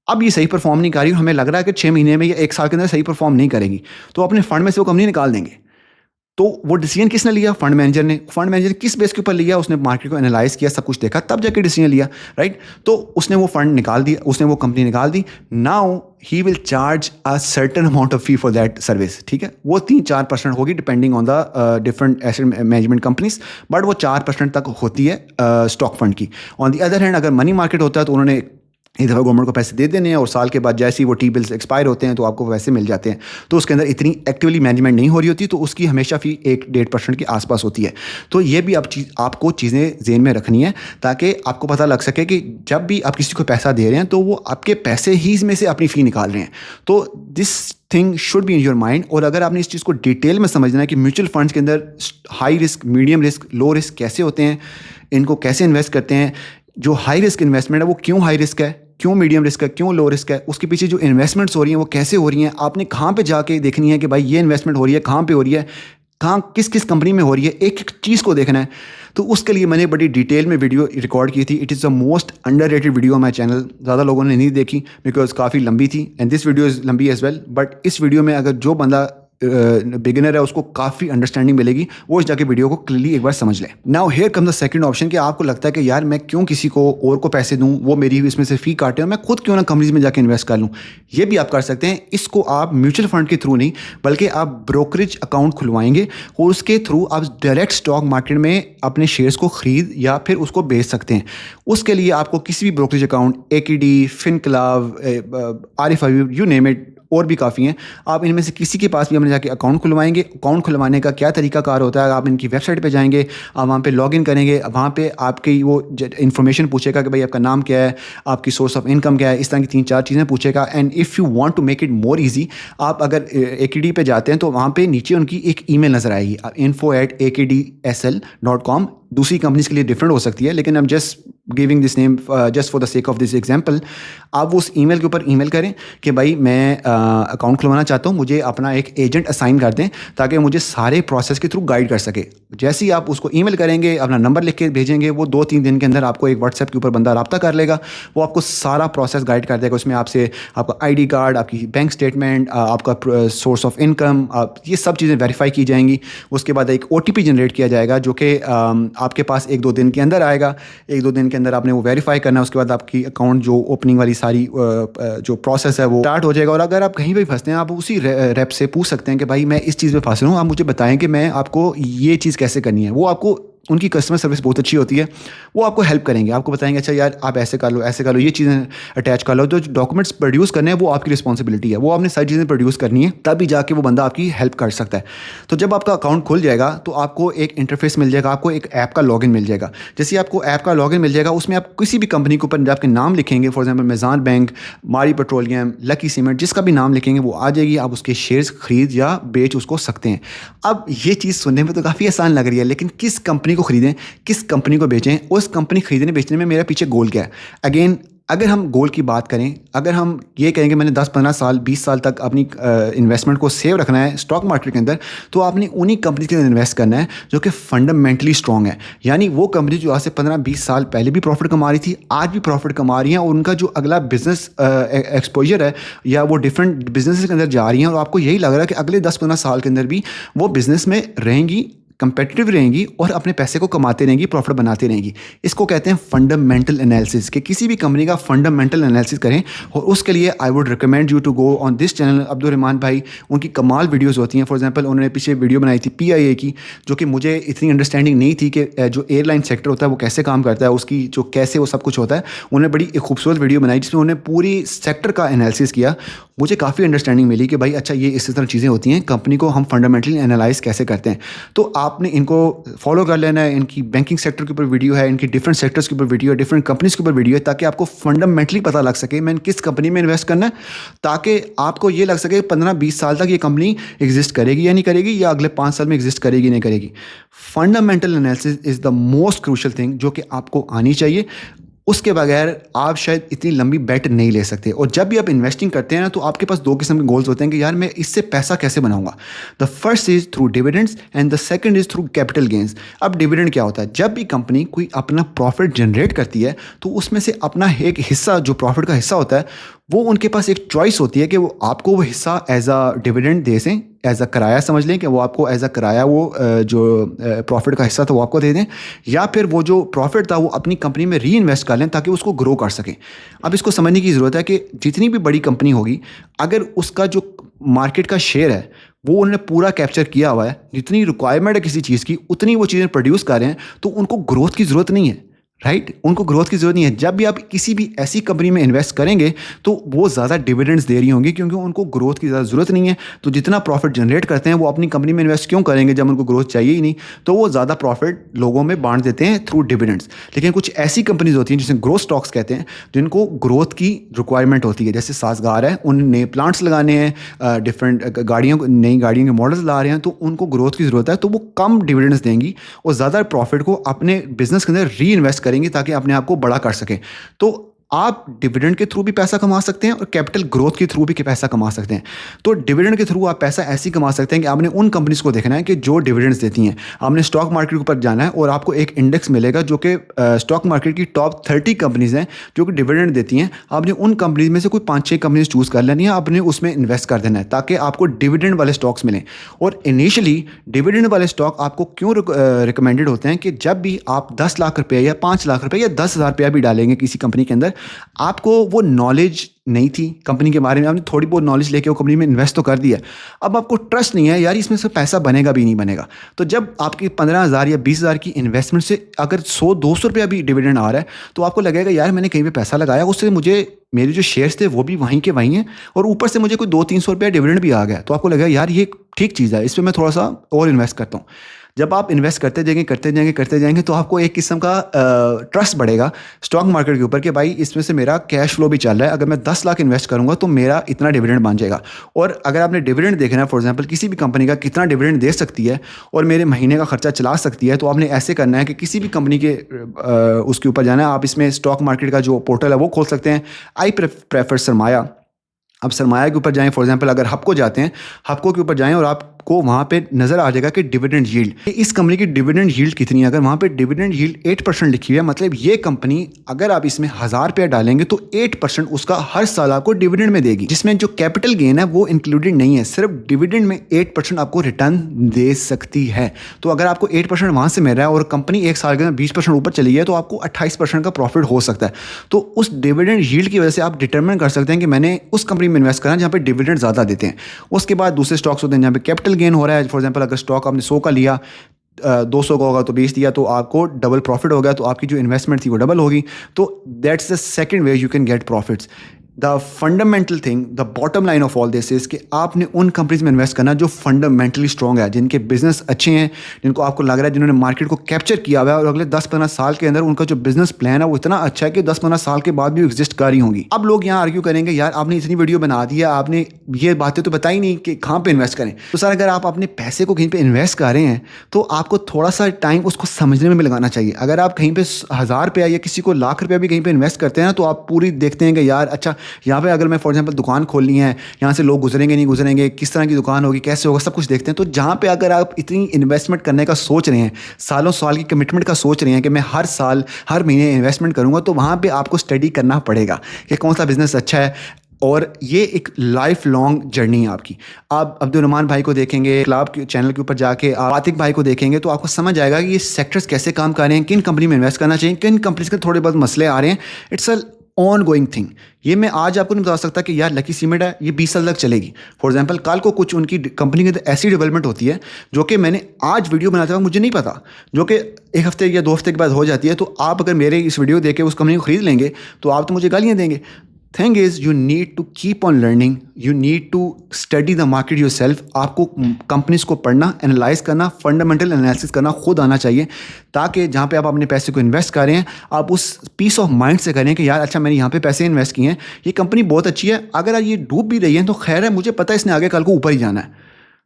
अब ये सही परफॉर्म नहीं कर रही, हमें लग रहा है कि 6 महीने में या 1 साल के अंदर सही परफॉर्म नहीं करेगी, तो अपने फंड में से वो कंपनी निकाल देंगे। तो वो डिसीजन किसने लिया? फंड मैनेजर ने। फंड मैनेजर किस बेस के ऊपर लिया? उसने मार्केट को एनालाइज किया, सब कुछ देखा, तब जाके डिसीजन लिया, राइट। तो उसने वो फंड निकाल दिया, उसने वो कंपनी निकाल दी। Now he will charge a certain amount of fee for that service, ठीक है। वो 3-4% होगी depending on the different asset management companies, but वो 4% तक होती है स्टॉक फंड की। ऑन दी अदर हैंड अगर मनी मार्केट होता है तो उन्होंने एक दफ़ा गवर्नमेंट को पैसे दे देने हैं और साल के बाद जैसे ही वो टी बिल्स एक्सपायर होते हैं तो आपको पैसे मिल जाते हैं। तो उसके अंदर इतनी एक्टिवली मैनेजमेंट नहीं हो रही होती, तो उसकी हमेशा फी 1-1.5% के आसपास होती है। तो ये भी आपको चीज़ें ज़हन में रखनी है ताकि आपको पता लग सके कि जब भी आप किसी को पैसा दे रहे हैं तो वो आपके पैसे ही इसमें से अपनी फ़ी निकाल रहे हैं। तो this thing should be in your mind. और अगर आपने इस चीज़ को डिटेल में समझना है कि म्यूचुअल फंड्स के अंदर high risk, medium risk, low risk कैसे होते हैं, इनको कैसे इन्वेस्ट करते हैं, जो हाई रिस्क इन्वेस्टमेंट है वो क्यों हाई रिस्क है, क्यों मीडियम रिस्क है, क्यों लो रिस्क है, उसके पीछे जो इन्वेस्टमेंट्स हो रही हैं वो कैसे हो रही हैं, आपने कहाँ पे जाके देखनी है कि भाई ये इन्वेस्टमेंट हो रही है, कहाँ पे हो रही है, कहाँ किस किस कंपनी में हो रही है, एक एक चीज़ को देखना है। तो उसके लिए मैंने बड़ी डिटेल में वीडियो रिकॉर्ड की थी। It is the most underrated video on my channel. ज़्यादा लोगों ने नहीं देखी बिकॉज काफ़ी लंबी थी, एंड दिस वीडियो इज़ लंबी एज वेल। बट इस वीडियो में अगर जो बंदा बिगिनर है उसको काफ़ी अंडरस्टैंडिंग मिलेगी, वो इस जाके वीडियो को क्लियरली एक बार समझ ले। Now here come the second option कि आपको लगता है कि यार मैं क्यों किसी को और को पैसे दूं, वो मेरी इसमें से फ़ी काटे, और मैं खुद क्यों ना कंपनीज में जाके इन्वेस्ट कर लूं। ये भी आप कर सकते हैं। इसको आप म्यूचुअल फंड के थ्रू नहीं बल्कि आप ब्रोकरेज अकाउंट खुलवाएंगे और उसके थ्रू आप डायरेक्ट स्टॉक मार्केट में अपने शेयर्स को खरीद या फिर उसको बेच सकते हैं। उसके लिए आपको किसी भी brokerage account, AKD, फिनक्लाव, RFIU, you name it, और भी काफ़ी हैं, आप इनमें से किसी के पास भी हमने जाके अकाउंट खुलवाएंगे। अकाउंट खुलवाने का क्या तरीकाकार होता है, आप इनकी वेबसाइट पे जाएंगे, आप वहाँ पे लॉगिन करेंगे, वहाँ पे आपकी वो इन्फॉर्मेशन पूछेगा कि भाई आपका नाम क्या है, आपकी सोर्स ऑफ इनकम क्या है, इस तरह की 3-4 चीज़ें पूछेगा। And if you want to make it more easy, आप अगर AKD पे जाते हैं तो वहाँ पे नीचे उनकी एक ईमेल नज़र आएगी, info@akdsl.com। दूसरी कंपनीज के लिए डिफरेंट हो सकती है, लेकिन I'm just giving this name just for the sake of this example. आप उस ईमेल के ऊपर ईमेल करें कि भाई मैं अकाउंट खुलवाना चाहता हूँ, मुझे अपना एक एजेंट असाइन कर दें ताकि मुझे सारे प्रोसेस के थ्रू गाइड कर सके। जैसे ही आप उसको ईमेल करेंगे, अपना नंबर लिख के भेजेंगे, वो 2-3 दिन के अंदर आपको एक व्हाट्सएप के ऊपर बंदा रब्ता कर लेगा, वो आपको सारा प्रोसेस गाइड कर देगा। उसमें आपसे आपका ID कार्ड, आपकी बैंक स्टेटमेंट, आपका सोर्स ऑफ इनकम, ये सब चीज़ें वेरीफाई की जाएंगी। उसके बाद एक OTP जनरेट किया जाएगा जो कि आपके पास 1-2 दिन के अंदर आएगा। 1-2 दिन के अंदर आपने वो वेरीफाई करना है। उसके बाद आपकी अकाउंट जो ओपनिंग वाली सारी जो प्रोसेस है वो स्टार्ट हो जाएगा। और अगर आप कहीं भी फंसते हैं, आप उसी रेप से पूछ सकते हैं कि भाई मैं इस चीज़ में फंस रहा हूँ, आप मुझे बताएं कि मैं आपको ये चीज़ कैसे करनी है। वो आपको, उनकी कस्टमर सर्विस बहुत अच्छी होती है, वो आपको हेल्प करेंगे, आपको बताएंगे अच्छा यार आप ऐसे कर लो, ऐसे कर लो, ये चीज़ें अटैच कर लो। तो जो डॉक्यूमेंट्स प्रोड्यूस करने हैं वो आपकी रिस्पॉन्सिबिलिटी है, वो आपने सारी चीज़ें प्रोड्यूस करनी है, तभी जाके वो बंदा आपकी हेल्प कर सकता है। तो जब आपका अकाउंट खुल जाएगा तो आपको एक इंटरफेस मिल जाएगा, आपको एक ऐप का लॉगिन मिल जाएगा। जैसे आपको ऐप का लॉगिन मिल जाएगा, उसमें आप किसी भी कंपनी के ऊपर आपके नाम लिखेंगे, फॉर एग्जाम्पल मेज़ान बैंक, मारी पेट्रोलियम, लकी सीमेंट, जिसका भी नाम लिखेंगे वो आ जाएगी। आप उसके शेयर्स खरीद या बेच उसको सकते हैं। अब ये चीज़ सुनने में तो काफ़ी आसान लग रही है, लेकिन किस कंपनी को खरीदें, किस कंपनी को बेचें, उस कंपनी खरीदने बेचने में मेरा पीछे गोल क्या है? अगेन अगर हम गोल की बात करें, अगर हम ये कहें कि मैंने 10-15 साल 20 साल तक अपनी इन्वेस्टमेंट को सेव रखना है स्टॉक मार्केट के अंदर, तो आपने उन्हीं कंपनी के अंदर इन्वेस्ट करना है जो कि फंडामेंटली स्ट्रॉन्ग है। यानी वो कंपनी जो आज से 15-20 साल पहले भी प्रॉफिट कमा रही थी, आज भी प्रॉफिट कमा रही हैं, और उनका जो अगला बिजनेस एक्सपोजर है या वो डिफरेंट बिजनेस के अंदर जा रही हैं, और आपको यही लग रहा है कि अगले 10-15 साल के अंदर भी वो बिजनेस में रहेंगी, कंपेटिटिव रहेंगी और अपने पैसे को कमाते रहेंगी, प्रॉफिट बनाते रहेंगी। इसको कहते हैं फंडामेंटल एनालिसिस, कि किसी भी कंपनी का फंडामेंटल एनालिसिस करें। और उसके लिए I would recommend you to go on this channel. Abdul Rahman भाई, उनकी कमाल वीडियोस होती हैं। फॉर एग्जांपल उन्होंने पीछे वीडियो बनाई थी PIA की, जो कि मुझे इतनी अंडरस्टैंडिंग नहीं थी कि जो एयरलाइन सेक्टर होता है वो कैसे काम करता है, उसकी जो कैसे वो सब कुछ होता है। उन्होंने बड़ी एक खूबसूरत वीडियो बनाई जिसमें उन्होंने पूरी सेक्टर का एनालिसिस किया। मुझे काफ़ी अंडरस्टैंडिंग मिली कि भाई अच्छा ये इस तरह चीज़ें होती हैं, कंपनी को हम फंडामेंटली एनालाइज कैसे करते हैं। तो आपने इनको फॉलो कर लेना है। इनकी बैंकिंग सेक्टर के ऊपर वीडियो है, इनकी डिफरेंट सेक्टर्स के ऊपर वीडियो है, डिफरेंट कंपनीज के ऊपर वीडियो है, ताकि आपको फंडामेंटली पता लग सके मैं किस कंपनी में इन्वेस्ट करना है, ताकि आपको ये लग सके 15-20 साल तक ये कंपनी एग्जिस्ट करेगी या नहीं करेगी, या अगले 5 साल में एग्जिस्ट करेगी नहीं करेगी। Fundamental analysis is the most crucial thing जो कि आपको आनी चाहिए। उसके बगैर आप शायद इतनी लंबी बेट नहीं ले सकते। और जब भी आप इन्वेस्टिंग करते हैं ना, तो आपके पास 2 किस्म के गोल्स होते हैं कि यार मैं इससे पैसा कैसे बनाऊंगा। The first is through dividends and the second is through capital gains. अब डिविडेंड क्या होता है? जब भी कंपनी कोई अपना प्रॉफिट जनरेट करती है, तो उसमें से अपना एक हिस्सा, जो प्रॉफिट का हिस्सा होता है, वो उनके पास एक चॉइस होती है कि वो आपको वो हिस्सा एज अ डिविडेंड दे दें, एज अ किराया समझ लें कि वो आपको एज अ किराया वो जो प्रॉफिट का हिस्सा था वो आपको दे दें, या फिर वो जो प्रॉफिट था वो अपनी कंपनी में री इन्वेस्ट कर लें ताकि उसको ग्रो कर सकें। अब इसको समझने की ज़रूरत है कि जितनी भी बड़ी कंपनी होगी, अगर उसका जो मार्केट का शेयर है वो उन्होंने पूरा कैप्चर किया हुआ है, जितनी रिक्वायरमेंट है किसी चीज़ की उतनी वो चीज़ें प्रोड्यूस कर रहे हैं, तो उनको ग्रोथ की ज़रूरत नहीं है। राइट, उनको ग्रोथ की ज़रूरत नहीं है। जब भी आप किसी भी ऐसी कंपनी में इन्वेस्ट करेंगे तो वो ज़्यादा डिविडेंड्स दे रही होंगी, क्योंकि उनको ग्रोथ की ज़्यादा ज़रूरत नहीं है। तो जितना प्रॉफिट जनरेट करते हैं वो अपनी कंपनी में इन्वेस्ट क्यों करेंगे जब उनको ग्रोथ चाहिए ही नहीं। तो वो ज़्यादा प्रॉफिट लोगों में बांट देते हैं थ्रू डिविडेंड्स। लेकिन कुछ ऐसी कंपनीज होती हैं जिसे ग्रोथ स्टॉक्स कहते हैं, जिनको ग्रोथ की रिक्वायरमेंट होती है। जैसे साजगार है, उन नए प्लांट्स लगाने हैं, डिफरेंट गाड़ियों, नई गाड़ियों के मॉडल्स ला रहे हैं, तो उनको ग्रोथ की ज़रूरत है, तो वो कम डिविडेंड्स देंगी और ज़्यादा प्रॉफिट को अपने बिजनेस के अंदर री इन्वेस्ट करेंगी ताकि अपने आप को बड़ा कर सकें। तो आप डिविडेंड के थ्रू भी पैसा कमा सकते हैं और कैपिटल ग्रोथ के थ्रू भी पैसा कमा सकते हैं। तो डिविडेंड के थ्रू आप पैसा ऐसे कमा सकते हैं कि आपने उन कंपनीज को देखना है कि जो डिविडेंड्स देती हैं। आपने स्टॉक मार्केट के ऊपर जाना है और आपको एक इंडेक्स मिलेगा जो कि स्टॉक मार्केट की टॉप 30 कंपनीज हैं जो कि डिविडेंड देती हैं। आपने उन कंपनीज में से कोई 5-6 कंपनीज चूज़ कर लेनी है, आपने उसमें इन्वेस्ट कर देना है ताकि आपको डिविडेंड वाले स्टॉक्स मिलें। और इनिशियली डिविडेंड वाले स्टॉक आपको क्यों रिकमेंडेड होते हैं कि जब भी आप 10 लाख रुपये या 5 लाख रुपये या 10,000 रुपया भी डालेंगे किसी कंपनी के अंदर, आपको वो नॉलेज नहीं थी कंपनी के बारे में, आपने थोड़ी बहुत नॉलेज लेके वो कंपनी में इन्वेस्ट तो कर दिया, अब आपको ट्रस्ट नहीं है यार इसमें से पैसा बनेगा भी नहीं बनेगा। तो जब आपकी 15,000 या 20,000 की इन्वेस्टमेंट से अगर 100-200 रुपया भी डिविडेंड आ रहा है, तो आपको लगेगा यार मैंने कहीं पे पैसा लगाया, उससे मुझे मेरे जो शेयर्स थे वो भी वहीं के वहीं हैं और ऊपर से मुझे कोई 200-300 रुपया डिविडेंड भी आ गया, तो आपको लगेगा यार ये ठीक चीज़ है, इस पर मैं थोड़ा सा और इन्वेस्ट करता हूँ। जब आप इन्वेस्ट करते जाएंगे तो आपको एक किस्म का ट्रस्ट बढ़ेगा स्टॉक मार्केट के ऊपर कि भाई इसमें से मेरा कैश फ्लो भी चल रहा है, अगर मैं 10 लाख इन्वेस्ट करूंगा तो मेरा इतना डिविडेंड बन जाएगा। और अगर आपने डिविडेंड देखना है, फॉर एग्जांपल किसी भी कंपनी का कितना डिविडेंड दे सकती है और मेरे महीने का खर्चा चला सकती है, तो आपने ऐसे करना है कि किसी भी कंपनी के उसके ऊपर जाना है। आप इसमें स्टॉक मार्केट का जो पोर्टल है वो खोल सकते हैं, आई प्रेफर सरमाया। अब सरमाया के ऊपर जाएं, फॉर एग्जांपल अगर हबको जाते हैं, हबको के ऊपर जाएं और आपको वहाँ पे नज़र आ जाएगा कि डिविडेंड यील्ड, इस कंपनी की डिविडेंड यील्ड कितनी है। अगर वहाँ पे डिविडेंड यील्ड 8% लिखी हुई है, मतलब ये कंपनी अगर आप इसमें 1,000 रुपया डालेंगे तो 8% उसका हर साल आपको डिविडेंड में देगी, जिसमें जो कैपिटल गेन है वो इंक्लूडेड नहीं है, सिर्फ डिविडेंड में 8% आपको रिटर्न दे सकती है। तो अगर आपको 8% वहाँ से मिल रहा है और कंपनी एक साल के अंदर 20% ऊपर चली है, तो आपको 28% का प्रॉफिट हो सकता है। तो उस डिविडेंड यील्ड की वजह से आप डिटरमिन कर सकते हैं कि मैंने उस कंपनी में इन्वेस्ट करना जहाँ पे डिविडेंड ज़्यादा देते हैं। उसके बाद दूसरे स्टॉक्स होते हैं जहाँ पे कैपिटल गेन हो रहा है। फॉर एग्जांपल अगर स्टॉक आपने 100 का लिया, 200 का होगा तो बेच दिया, तो आपको डबल प्रॉफिट हो गया, तो आपकी जो इन्वेस्टमेंट थी वो डबल होगी। तो that's the second way you can get profits. The fundamental thing, the bottom line of all this is कि आपने उन कंपनीज में इन्वेस्ट करना जो फंडामेंटली स्ट्रॉन्ग है, जिनके बिजनेस अच्छे हैं, जिनको आपको लग रहा है जिन्होंने मार्केट को कैप्चर किया हुआ है और अगले 10-15 साल के अंदर उनका जो बिजनेस प्लान है वो इतना अच्छा है कि 10-15 साल के बाद भी एग्जिस्ट कर रही होंगी। अब लोग यहाँ आर्ग्यू करेंगे यार आपने इतनी वीडियो बना दी है, आपने ये बातें तो बताई नहीं कि कहाँ पे इन्वेस्ट करें। तो सर अगर आप अपने पैसे को कहीं पे इन्वेस्ट कर रहे हैं तो आपको थोड़ा सा टाइम उसको समझने में भी लगाना चाहिए। अगर आप कहीं पे 1000 रुपया या किसी को लाख रुपया भी कहीं पे इन्वेस्ट करते हैं ना, तो आप पूरी देखते हैं कि यार अच्छा यहाँ पे अगर मैं फॉर एग्जांपल दुकान खोलनी है, यहाँ से लोग गुजरेंगे नहीं गुजरेंगे, किस तरह की दुकान होगी, कैसे होगा, सब कुछ देखते हैं। तो जहाँ पे अगर आप इतनी इन्वेस्टमेंट करने का सोच रहे हैं, सालों साल की कमिटमेंट का सोच रहे हैं कि मैं हर साल हर महीने इन्वेस्टमेंट करूँगा, तो वहाँ पर आपको स्टडी करना पड़ेगा कि कौन सा बिजनेस अच्छा है। और ये एक लाइफ लॉन्ग जर्नी है आपकी। आप अब्दुल रहमान भाई को देखेंगे, क्लब के चैनल के ऊपर जाके आप आतिक भाई को देखेंगे तो आपको समझ आएगा कि ये सेक्टर्स कैसे काम कर रहे हैं, किन कंपनी में इन्वेस्ट करना चाहिए, किन कंपनीज के थोड़े बहुत मसले आ रहे हैं। It's a on going thing. ये मैं आज आपको नहीं बता सकता कि यार लकी सीमेंट है ये 20 साल तक चलेगी। फॉर एग्जांपल कल को कुछ उनकी कंपनी के अंदर ऐसी डेवलपमेंट होती है जो कि मैंने आज वीडियो बनाते हुए मुझे नहीं पता, जो कि 1 हफ्ते या 2 हफ्ते के बाद हो जाती है। तो आप अगर मेरे इस वीडियो देख के उस कंपनी को खरीद लेंगे तो आप तो मुझे गालियाँ देंगे। Thing is you need to keep on learning, you need to study the market yourself. आपको कंपनीज को पढ़ना, एनालाइज करना, फंडामेंटल एनालिसिस करना खुद आना चाहिए, ताकि जहाँ पे आप अपने पैसे को इन्वेस्ट कर रहे हैं आप उस पीस ऑफ माइंड से करें कि यार अच्छा मैंने यहाँ पे पैसे इन्वेस्ट किए हैं, ये कंपनी बहुत अच्छी है, अगर ये डूब भी रही है तो खैर है, मुझे पता है इसने आगे कल को ऊपर ही जाना है।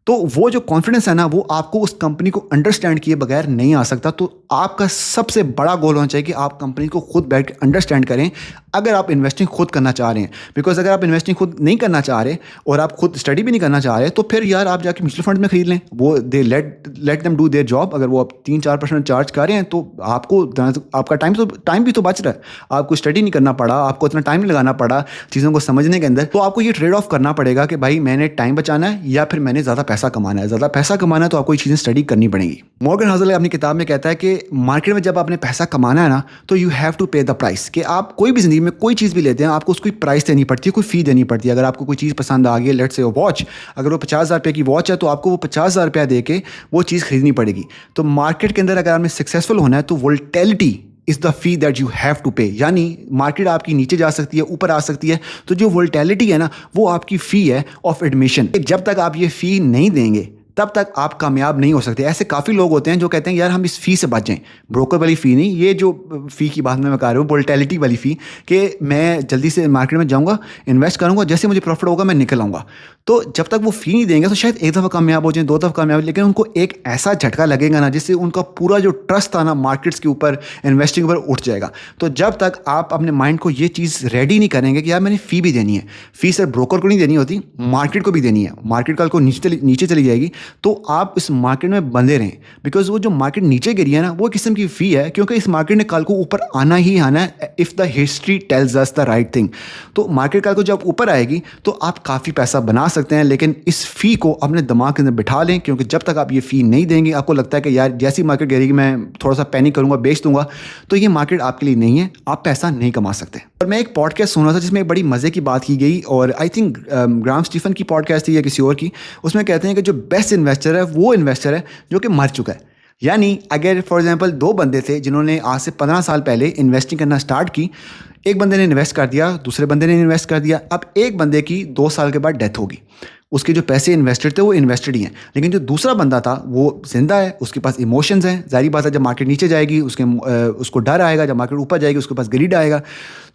तो वो जो कॉन्फिडेंस है ना, वो आपको उस कंपनी को अंडरस्टैंड किए बगैर नहीं आ सकता। तो आपका सबसे बड़ा गोल होना चाहिए कि आप कंपनी को खुद बैठ के अंडरस्टैंड करें अगर आप इन्वेस्टिंग खुद करना चाह रहे हैं। बिकॉज अगर आप इन्वेस्टिंग खुद नहीं करना चाह रहे और आप खुद स्टडी भी नहीं करना चाह रहे, तो फिर यार आप जाके म्यूचुअल फंड में खरीद लें, वो they let them do their job. अगर वो आप 3-4% चार्ज कर रहे हैं तो आपको आपका टाइम भी तो बच रहा है, आपको स्टडी नहीं करना पड़ा, आपको इतना टाइम नहीं लगाना पड़ा चीज़ों को समझने के अंदर। तो आपको ये ट्रेड ऑफ करना पड़ेगा कि भाई मैंने टाइम बचाना है या फिर मैंने ज़्यादा पैसा कमाना है। ज़्यादा पैसा कमाना है तो आपको ये चीज़ें स्टडी करनी पड़ेगी। मॉर्गन हसल अपनी किताब में कहता है कि मार्केट में जब आपने पैसा कमाना है ना, तो यू हैव टू पे द प्राइस। कि आप कोई भी ज़िंदगी में कोई चीज़ भी लेते हैं आपको उसकी प्राइस देनी पड़ती है, कोई फ़ी देनी पड़ती है। अगर आपको कोई चीज़ पसंद आ गई, लेट्स से वॉच, अगर वो 50,000 रुपये की वॉच है तो आपको वो 50,000 रुपया दे के वो चीज़ खरीदनी पड़ेगी। तो मार्केट के अंदर अगर आपने सक्सेसफुल होना है तो volatility is the fee that you have to pay. यानी मार्केट आपकी नीचे जा सकती है, ऊपर आ सकती है, तो जो वोलेटिलिटी है ना वो आपकी फ़ी है ऑफ एडमिशन। जब तक आप ये फ़ी नहीं देंगे तब तक आप कामयाब नहीं हो सकते। ऐसे काफ़ी लोग होते हैं जो कहते हैं यार हम इस फ़ी से बच जाएं, ब्रोकर वाली फ़ी नहीं, ये जो फ़ी की बात मैं कर रहा हूँ वोलेटिलिटी वाली फ़ी, कि मैं जल्दी से मार्केट में जाऊँगा, इन्वेस्ट करूँगा, जैसे मुझे प्रॉफिट होगा मैं निकल आऊँगा। तो जब तक वो फ़ी नहीं देंगे तो शायद एक दफ़ा कामयाब हो जाए, 2 दफ़ा कामयाब, लेकिन उनको एक ऐसा झटका लगेगा ना जिससे उनका पूरा जो ट्रस्ट था ना मार्केट्स के ऊपर, इन्वेस्टिंग के ऊपर उठ जाएगा। तो जब तक आप अपने माइंड को ये चीज़ रेडी नहीं करेंगे कि यार मैंने फ़ी भी देनी है, फ़ी सिर्फ ब्रोकर को नहीं देनी होती, मार्केट को भी देनी है, मार्केट कल को नीचे चली जाएगी तो आप इस मार्केट में बंधे रहें। बिकॉज वो जो मार्केट नीचे गिरी है ना वो किस्म की फ़ी है, क्योंकि इस मार्केट ने कल को ऊपर आना ही आना है, if the history tells us the right thing. तो मार्केट कल को जब ऊपर आएगी तो आप काफ़ी पैसा बना सकते हैं, लेकिन इस फ़ी को अपने दिमाग के अंदर बिठा लें, क्योंकि जब तक आप ये फ़ी नहीं देंगे, आपको लगता है कि यार जैसी मार्केट गिरेगी मैं थोड़ा सा पैनिक करूँगा, बेच दूंगा, तो ये मार्केट आपके लिए नहीं है, आप पैसा नहीं कमा सकते। और मैं एक पॉडकास्ट सुन रहा था जिसमें एक बड़ी मज़े की बात की गई, और आई थिंक ग्राहम स्टीफन की पॉडकास्ट थी या किसी और की। उसमें कहते हैं कि जो बेस्ट इन्वेस्टर है वो इन्वेस्टर है जो कि मर चुका है। यानी अगर फॉर एग्जांपल 2 बंदे थे जिन्होंने आज से 15 साल पहले इन्वेस्टिंग करना स्टार्ट की, एक बंदे ने इन्वेस्ट कर दिया, दूसरे बंदे ने इन्वेस्ट कर दिया, अब एक बंदे की 2 साल के बाद डेथ होगी, उसके जो पैसे इन्वेस्टेड थे वो इन्वेस्टेड ही हैं, लेकिन जो दूसरा बंदा था वो जिंदा है, उसके पास इमोशंस हैं। जाहिर बात है जब मार्केट नीचे जाएगी उसको डर आएगा, जब मार्केट ऊपर जाएगी उसके पास ग्रीड आएगा।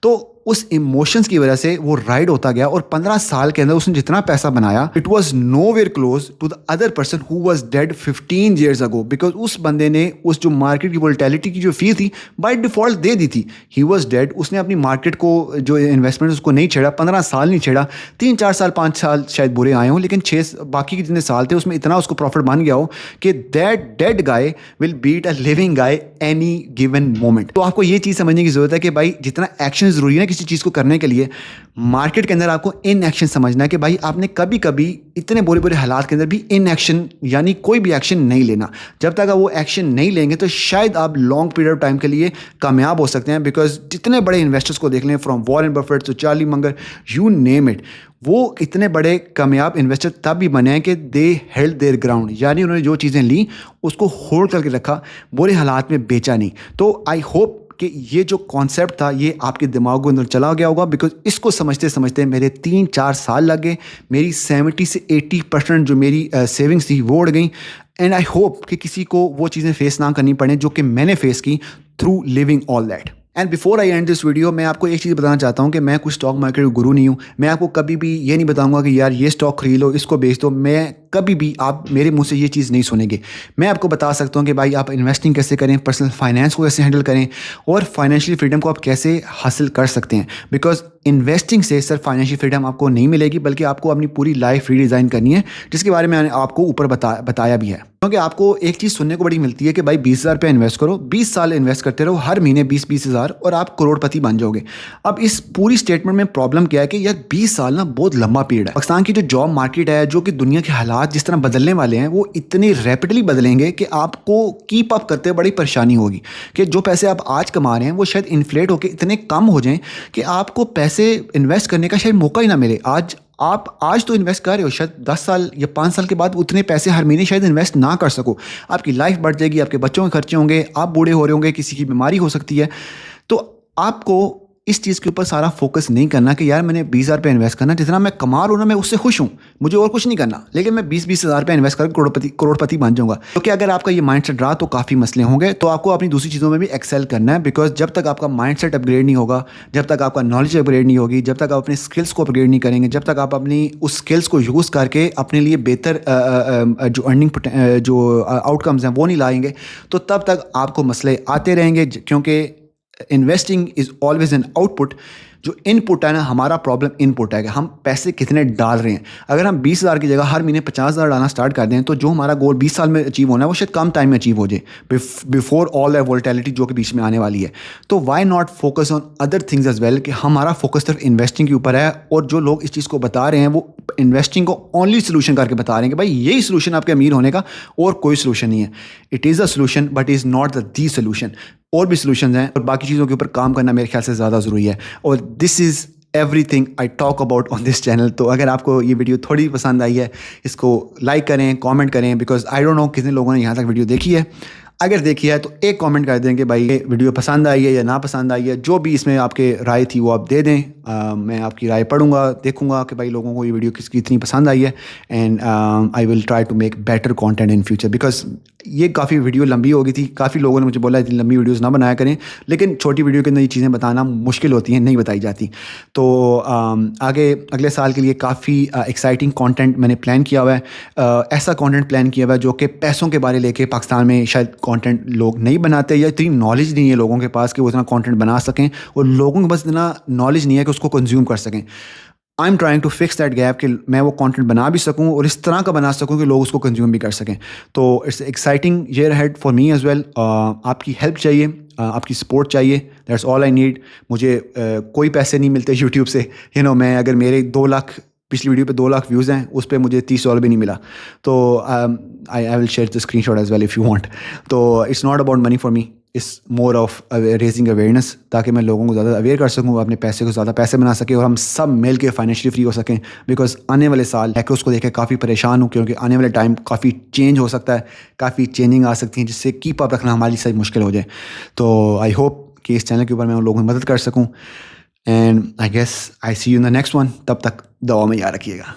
तो उस इमोशंस की वजह से वो राइड होता गया, और 15 साल के अंदर उसने जितना पैसा बनाया it was nowhere close to the other person who was dead 15 years ago. Because उस बंदे ने उस जो मार्केट की वोलेटिलिटी की जो फी थी बाय डिफॉल्ट दे दी थी। ही वाज डेड, उसने अपनी मार्केट को जो इन्वेस्टमेंट उसको नहीं छेड़ा, 15 साल नहीं छेड़ा, 3-4 साल 5 साल शायद बुरे आए हों, लेकिन 6 बाकी के जितने साल थे उसमें इतना उसको प्रॉफिट बन गया हो कि that dead guy will beat a living guy any given moment. तो आपको ये चीज़ समझने की जरूरत है कि भाई जितना एक्शन जरूरी है किसी चीज़ को करने के लिए, मार्केट के अंदर आपको इन एक्शन समझना है कि भाई आपने कभी कभी इतने बुरे बुरे हालात के अंदर भी इन एक्शन यानी कोई भी एक्शन नहीं लेना। जब तक आप वो एक्शन नहीं लेंगे तो शायद आप लॉन्ग पीरियड ऑफ टाइम के लिए कामयाब हो सकते हैं। बिकॉज जितने बड़े इन्वेस्टर्स को देख लें, from Warren Buffett to Charlie Munger, you name it, वो इतने बड़े कामयाब इन्वेस्टर तब भी बने हैं कि दे हेल्ड देयर ग्राउंड, यानी उन्होंने जो चीज़ें ली उसको होल्ड करके रखा, बुरे हालात में बेचा नहीं। तो आई होप कि ये जो कॉन्सेप्ट था ये आपके दिमाग के अंदर चला गया होगा, बिकॉज इसको समझते समझते मेरे 3-4 साल लग गए। मेरी 70 से 80% जो मेरी सेविंग्स थी वो उड़ गई। एंड आई होप कि किसी को वो चीज़ें फेस ना करनी पड़े जो कि मैंने फेस की through living all that. And before I and this video, मैं आपको एक चीज़ बताना चाहता हूँ कि मैं कुछ स्टॉक मार्केट गुरु नहीं हूँ। मैं आपको कभी भी ये नहीं बताऊँगा कि यार ये स्टॉक खरीद लो, इसको बेच दो। मैं कभी भी, आप मेरे मुंह से ये चीज़ नहीं सुनेंगे। मैं आपको बता सकता हूँ कि भाई आप इन्वेस्टिंग कैसे करें, पर्सनल फाइनेंस को कैसे हैंडल करें और फाइनेंशियल फ्रीडम को आप कैसे हासिल कर सकते हैं। बिकॉज इन्वेस्टिंग से सिर्फ फाइनेंशियल फ्रीडम आपको नहीं मिलेगी, बल्कि आपको अपनी पूरी लाइफ रीडिज़ाइन करनी है, जिसके बारे में मैंने आपको ऊपर बताया भी है। क्योंकि आपको एक चीज़ सुनने को बड़ी मिलती है कि भाई 20,000 रुपये इन्वेस्ट करो, 20 साल इन्वेस्ट करते रहो, हर महीने 20-20 हज़ार और आप करोड़पति बन जाओगे। अब इस पूरी स्टेटमेंट में प्रॉब्लम क्या है कि यार 20 साल ना बहुत लंबा पीरियड है। पाकिस्तान की जो जॉब मार्केट है, जो कि दुनिया के हालात जिस तरह बदलने वाले हैं, वो इतने रैपिडली बदलेंगे कि आपको कीप अप करते बड़ी परेशानी होगी। कि जो पैसे आप आज कमा रहे हैं वो शायद इन्फ्लेट होकर इतने कम हो जाएं कि आपको पैसे इन्वेस्ट करने का शायद मौका ही ना मिले। आप आज तो इन्वेस्ट कर रहे हो, शायद 10 साल या 5 साल के बाद उतने पैसे हर महीने शायद इन्वेस्ट ना कर सको। आपकी लाइफ बढ़ जाएगी, आपके बच्चों के खर्चे होंगे, आप बूढ़े हो रहे होंगे, किसी की बीमारी हो सकती है। तो आपको इस चीज़ के ऊपर सारा फोकस नहीं करना कि यार मैंने 20,000 रुपये इन्वेस्ट करना, जितना मैं कमा रहा हूँ ना मैं उससे खुश हूँ, मुझे और कुछ नहीं करना, लेकिन मैं 20-20 हज़ार रुपये इन्वेस्ट करके करोड़पति बन जाऊँगा। क्योंकि अगर आपका ये माइंडसेट रहा तो काफ़ी मसले होंगे। तो आपको अपनी दूसरी चीज़ों में भी एक्सेल करना है, बिकॉज जब तक आपका माइंडसेट अपग्रेड नहीं होगा, जब तक आपका नॉलेज अपग्रेड नहीं होगी, जब तक आप अपने स्किल्स को अपग्रेड नहीं करेंगे, जब तक आप अपनी उस स्किल्स को यूज़ करके अपने लिए बेहतर जो अर्निंग जो आउटकम्स हैं वो नहीं लाएंगे, तो तब तक आपको मसले आते रहेंगे। क्योंकि investing is always an output. जो इनपुट है ना, हमारा प्रॉब्लम इनपुट है कि हम पैसे कितने डाल रहे हैं। अगर हम 20,000 की जगह हर महीने 50,000 डालना स्टार्ट कर दें, तो जो हमारा गोल 20 साल में अचीव होना है वो शायद कम टाइम में अचीव हो जाए, बिफोर ऑल द वोलेटिलिटी जो कि बीच में आने वाली है। तो why not focus on other things as well, कि हमारा फोकस सिर्फ इन्वेस्टिंग के ऊपर है। और जो लोग इस चीज़ को बता रहे हैं वो इन्वेस्टिंग को ओनली सोल्यूशन करके बता रहे हैं कि भाई यही सोल्यूशन आपके अमीर होने का, और कोई सोल्यूशन नहीं है। It is a solution but is not the solution. और भी सोल्यूशन हैं और बाकी चीज़ों के ऊपर काम करना मेरे ख्याल से ज़्यादा ज़रूरी है। और this is everything I talk about on this channel. तो अगर आपको ये वीडियो थोड़ी पसंद आई है, इसको लाइक करें, कमेंट करें, बिकॉज आई डोंट नो कितने लोगों ने यहाँ तक वीडियो देखी है। अगर देखी है तो एक कमेंट कर दें कि भाई ये वीडियो पसंद आई है या ना पसंद आई है। जो भी इसमें आपके राय थी वो आप दे दें। मैं आपकी राय पढ़ूंगा, देखूंगा कि भाई लोगों को ये वीडियो किसकी इतनी पसंद आई है। And I will try to make better content in future, because ये काफ़ी वीडियो लंबी हो गई थी। काफ़ी लोगों ने मुझे बोला इतनी लंबी वीडियोस ना बनाया करें, लेकिन छोटी वीडियो के अंदर ये चीज़ें बताना मुश्किल होती हैं, नहीं बताई जाती। तो आगे अगले साल के लिए काफ़ी एक्साइटिंग कंटेंट मैंने प्लान किया हुआ है। ऐसा कंटेंट प्लान किया हुआ है जो कि पैसों के बारे लेके पाकिस्तान में शायद कंटेंट लोग नहीं बनाते, या इतनी नॉलेज नहीं है लोगों के पास कि वो इतना कंटेंट बना सकें, और लोगों के पास इतना नॉलेज नहीं है कि उसको कंज्यूम कर सकें। I am trying to fix that gap कि मैं वो कंटेंट बना भी सकूं और इस तरह का बना सकूं कि लोग उसको कंज्यूम भी कर सकें। तो it's exciting year ahead for me as well. आपकी हेल्प चाहिए, आपकी सपोर्ट चाहिए, दैट्स ऑल आई नीड। मुझे कोई पैसे नहीं मिलते यूट्यूब से। मैं अगर मेरे 2 लाख पिछली वीडियो पे 2 लाख व्यूज़ हैं, उस पर मुझे $30 भी नहीं मिला। तो I will share the screenshot as well if you want. तो it's not about money for me, it's more of raising awareness, ताकि मैं लोगों को ज़्यादा अवेयर कर सकूँ, अपने पैसे को ज़्यादा पैसे बना सकें और हम सब मिल के फाइनेंशियली फ्री हो सकें। बिकॉज आने वाले साल हैकर्स को देख के काफ़ी परेशान हूँ, क्योंकि आने वाले टाइम काफ़ी चेंज हो सकता है, काफ़ी चेंजिंग आ सकती है, जिससे कीप अप रखना हमारी सही मुश्किल हो जाए। तो आई होप कि इस चैनल के ऊपर मैं उन लोगों की मदद कर सकूँ। And I guess I see you in the next one. तब तक दुआ में याद रखिएगा।